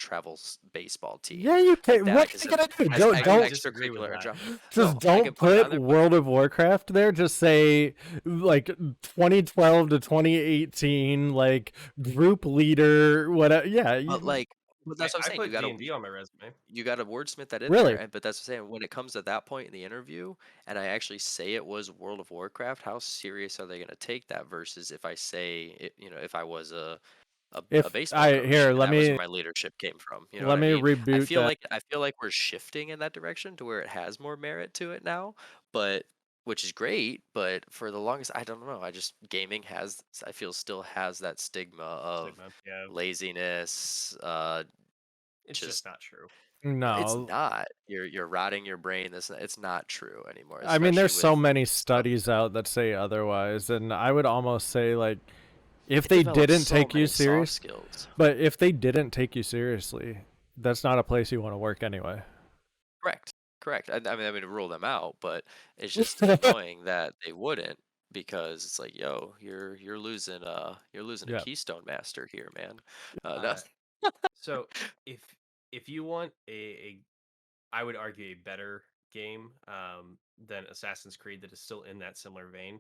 baseball team Yeah, you like can. that. I What can are you say gonna do? as I would Don't disagree with extracurricular and that. job. just No, I can don't put it on put there. World of Warcraft there. Just say like 2012 to 2018, like group leader, whatever. Yeah, But that's what I'm I saying. put D&D on my resume. You got to wordsmith that in there, really. but that's what I'm saying. When it comes to that point in the interview, and I actually say it was World of Warcraft, how serious are they going to take that? Versus if I say, if I was a If baseball I coach here, and that was where my leadership came from. You know what let I me mean? reboot that. I feel like we're shifting in that direction to where it has more merit to it now, but which is great. But for the longest, I don't know. Gaming has, I feel, still has that stigma of Stigma. Yeah, laziness, it's just just not true. it's No, not. You're rotting your brain. It's not true anymore, I mean there's especially so with many stuff. studies out that say otherwise, and I would almost say like if It they develops didn't so take you many soft serious, skills. but if they didn't take you seriously, that's not a place you want to work anyway. Correct. Correct. I mean to rule them out, but it's just annoying that they wouldn't because it's like, yo, you're losing a Yeah. Keystone Master here, man. No. Uh, so if you want a I would argue a better game than Assassin's Creed that is still in that similar vein,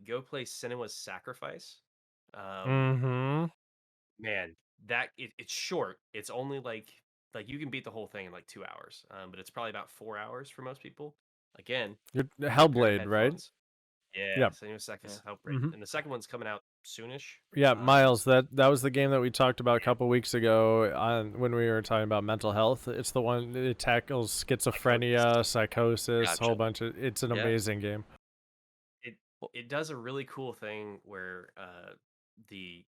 go play Cinema's Sacrifice. Um, Mm-hmm. Man, it's short. It's only like you can beat the whole thing in like 2 hours, but it's probably about 4 hours for most people. Again, good pair of Hellblade, right? headphones. Yeah, Yeah. Cinemas Sacrifice Yeah. is Hellblade, Mm-hmm. and the second one's coming out soonish. Yeah, Miles, that was the game that we talked about a Yeah, couple weeks ago on when we were talking about mental health. It's the one that tackles Psychosis. schizophrenia, psychosis, whole Gotcha. bunch of. It's an Yeah. amazing game. It Well, it does a really cool thing where the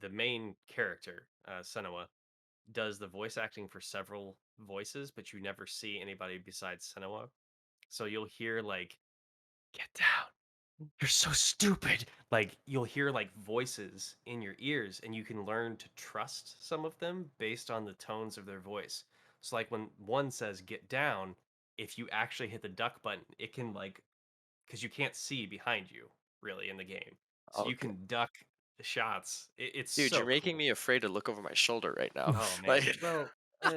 the main character, Senua, does the voice acting for several voices, but you never see anybody besides Senua. So you'll hear like, "Get down. You're so stupid." Like you'll hear like voices in your ears and you can learn to trust some of them based on the tones of their voice. So like when one says "get down," if you actually hit the duck button, it can like because you can't see behind you really in the game. So you okay. can duck the shots. It's Dude, you're so making cool. me afraid to look over my shoulder right now. Oh man. Like Well,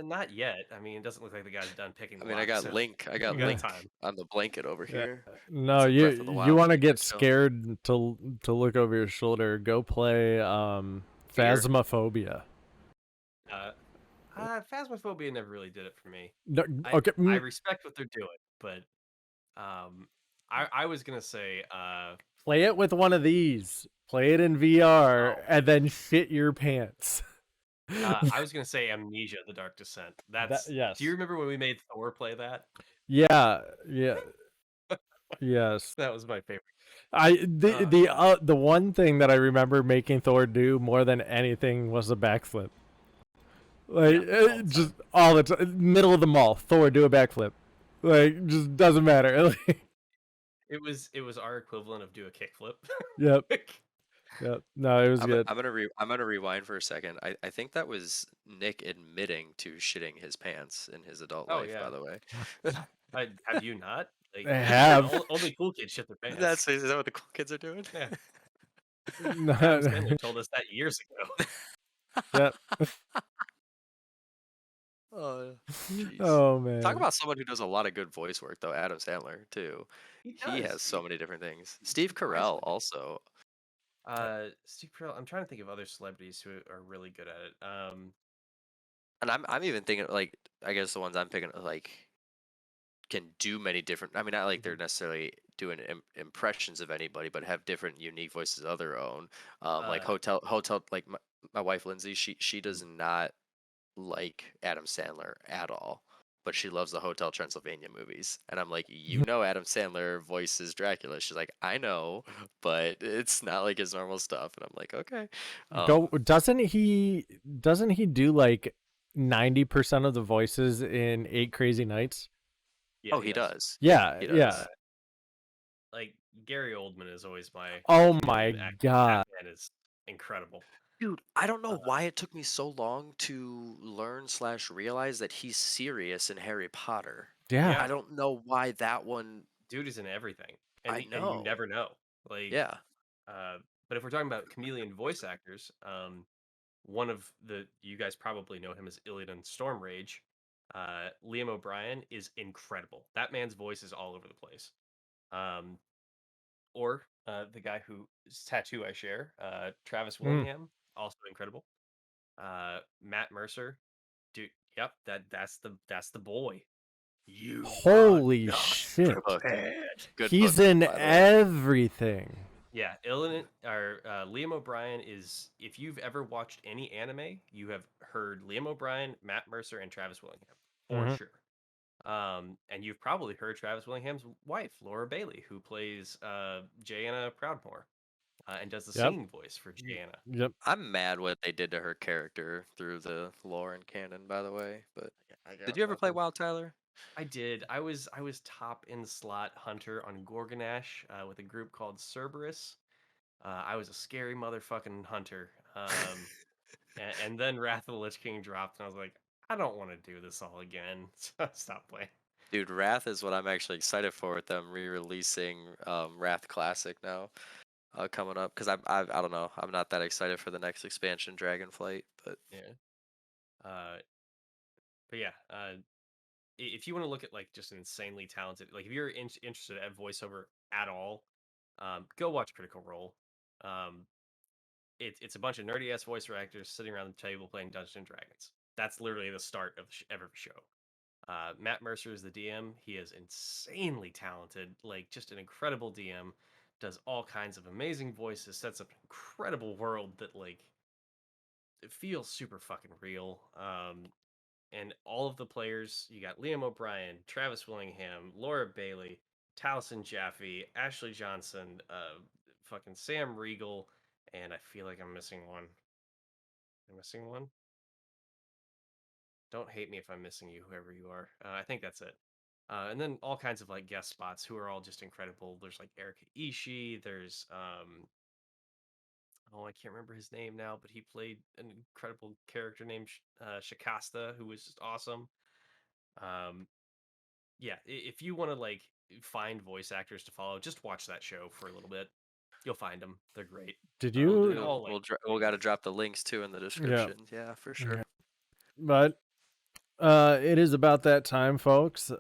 not yet. I mean, it doesn't look like the guy's done picking I the mean, I lock, got so Link. I you got got Yeah. Link time. on the blanket over Yeah. here. No, It's a you Breath of the you Wild want to thing. get Let's go. scared to look over your shoulder? Go play Fear? Phasmophobia. Phasmophobia never really did it for me. No, I okay. I respect what they're doing, but I was gonna say Play it with one of these. Play it in VR oh, and then shit your pants. I was gonna say Amnesia: The Dark Descent. That yes. Do you remember when we made Thor play that? Yeah. Yes. That was my favorite. The one thing that I remember making Thor do more than anything was a backflip. Like just all the time, middle of the mall, Thor do a backflip. Like just doesn't matter. It was our equivalent of do a kickflip. Yep. Yep. No, it was good. I'm gonna rewind for a second. I think that was Nick admitting to shitting his pants in his adult Oh, life. yeah. By the way, Have you not? Like, I have. Only cool kids shit their pants. is that what the cool kids are doing? Yeah. Adam Sandler told us that years ago. Yep. Oh, jeez. Oh man. Talk about someone who does a lot of good voice work, though. Adam Sandler too. He He does. has so many different things. Steve Carell also. Steve Carell. I'm trying to think of other celebrities who are really good at it. And I'm even thinking like I guess the ones I'm picking like can do many different. I mean, not like they're necessarily doing impressions of anybody, but have different unique voices of their own. Like hotel. Like my wife Lindsay, she does not like Adam Sandler at all, but she loves the Hotel Transylvania movies. And I'm like, you know, Adam Sandler voices Dracula. She's like, I know, but it's not like his normal stuff. And I'm like, okay. Doesn't he do like 90% of the voices in 8 Crazy Nights? Yeah, he does. Yeah, He does. yeah. Like Gary Oldman is always my. Oh my god. That man is incredible. Dude, I don't know why it took me so long to learn / realize that he's serious in Harry Potter. Yeah. I don't know why that one. Dude is in everything, and, I know. and you never know. Like, yeah. But if we're talking about chameleon voice actors, one of you guys probably know him as Illidan Stormrage. Liam O'Brien is incredible. That man's voice is all over the place. Or the guy whose tattoo I share, Travis Willingham, also incredible. Matt Mercer, dude. Yep, that's the boy. You holy shit! He's in everything. Yeah, Liam O'Brien is. If you've ever watched any anime, you have heard Liam O'Brien, Matt Mercer, and Travis Willingham for sure. And you've probably heard Travis Willingham's wife, Laura Bailey, who plays Jaina Proudmoore, and does the singing voice for Jaina. Yep. I'm mad what they did to her character through the lore and canon, by the way. But did you ever play WoW, Tyler? I did. I was top in slot hunter on Gorgonash with a group called Cerberus. I was a scary motherfucking hunter. And then Wrath of the Lich King dropped, and I was like, I don't want to do this all again. So I stopped playing. Dude, Wrath is what I'm actually excited for with them re-releasing Wrath Classic now coming up. Because I don't know, I'm not that excited for the next expansion, Dragonflight. But yeah. But yeah. If you want to look at like just insanely talented, like if you're interested at voiceover at all, go watch Critical Role. It's a bunch of nerdy ass voice actors sitting around the table playing Dungeons and Dragons. That's literally the start of every show. Matt Mercer is the DM. He is insanely talented, like just an incredible DM. Does all kinds of amazing voices. Sets up an incredible world that like it feels super fucking real. And all of the players, you got Liam O'Brien, Travis Willingham, Laura Bailey, Taliesin Jaffe, Ashley Johnson, fucking Sam Riegel, and I feel like I'm missing one. Am I missing one? Don't hate me if I'm missing you, whoever you are. I think that's it. And then all kinds of like guest spots who are all just incredible. There's like Erika Ishii. There's oh, I can't remember his name now, but he played an incredible character named Shikasta, who was just awesome. Yeah, if you want to like find voice actors to follow, just watch that show for a little bit. You'll find them. They're great. Did you? We'll got to drop the links too in the description. Yeah, for sure. Yeah. But it is about that time, folks.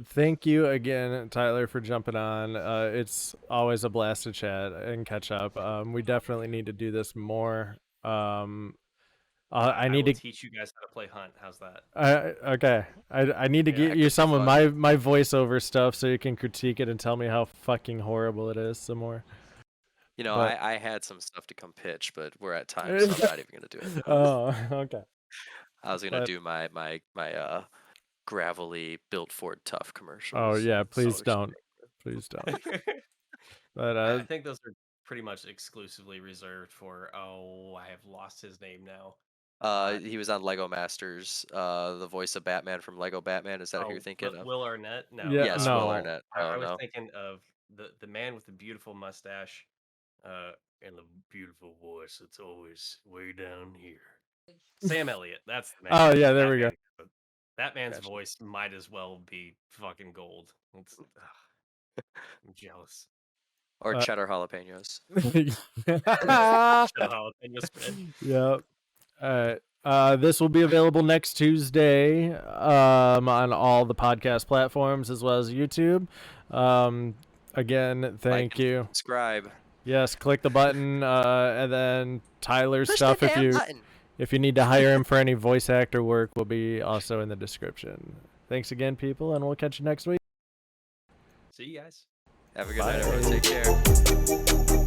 Thank you again, Tyler, for jumping on. It's always a blast to chat and catch up. We definitely need to do this more. I I need will to. teach you guys how to play Hunt. How's that? Okay. I need to Yeah, get that you could be some of fun. my voiceover stuff so you can critique it and tell me how fucking horrible it is some more. You know, But I had some stuff to come pitch, but we're at time, so I'm not even gonna do it now. oh, okay. I was gonna But do my gravelly built Ford Tough oh commercials. yeah, That's all please we should don't. Please don't. But I think those are pretty much exclusively reserved for. Oh, I have lost his name now. He was on Lego Masters, the voice of Batman from Lego Batman. Is that who you're Oh, thinking of? Will Arnett? No. yeah, Yes, Will no. Arnett. I, Oh I was no. thinking of the man with the beautiful mustache, and the beautiful voice that's always way down here. Sam Elliott. That's the man. Oh yeah, there we go. That man's Gotcha. voice might as well be fucking gold. I'm jealous. Or Uh, cheddar jalapenos. Jalapeno spread. Yep. All right. This will be available next Tuesday on all the podcast platforms as well as YouTube. Again, thank Like and you. subscribe. Yes, click the button and then Tyler's Push stuff the damn button. if you need to hire him for any voice actor work will be also in the description. Thanks again, people, and we'll catch you next week. See you guys. Have a good Bye. night, everyone. Take care.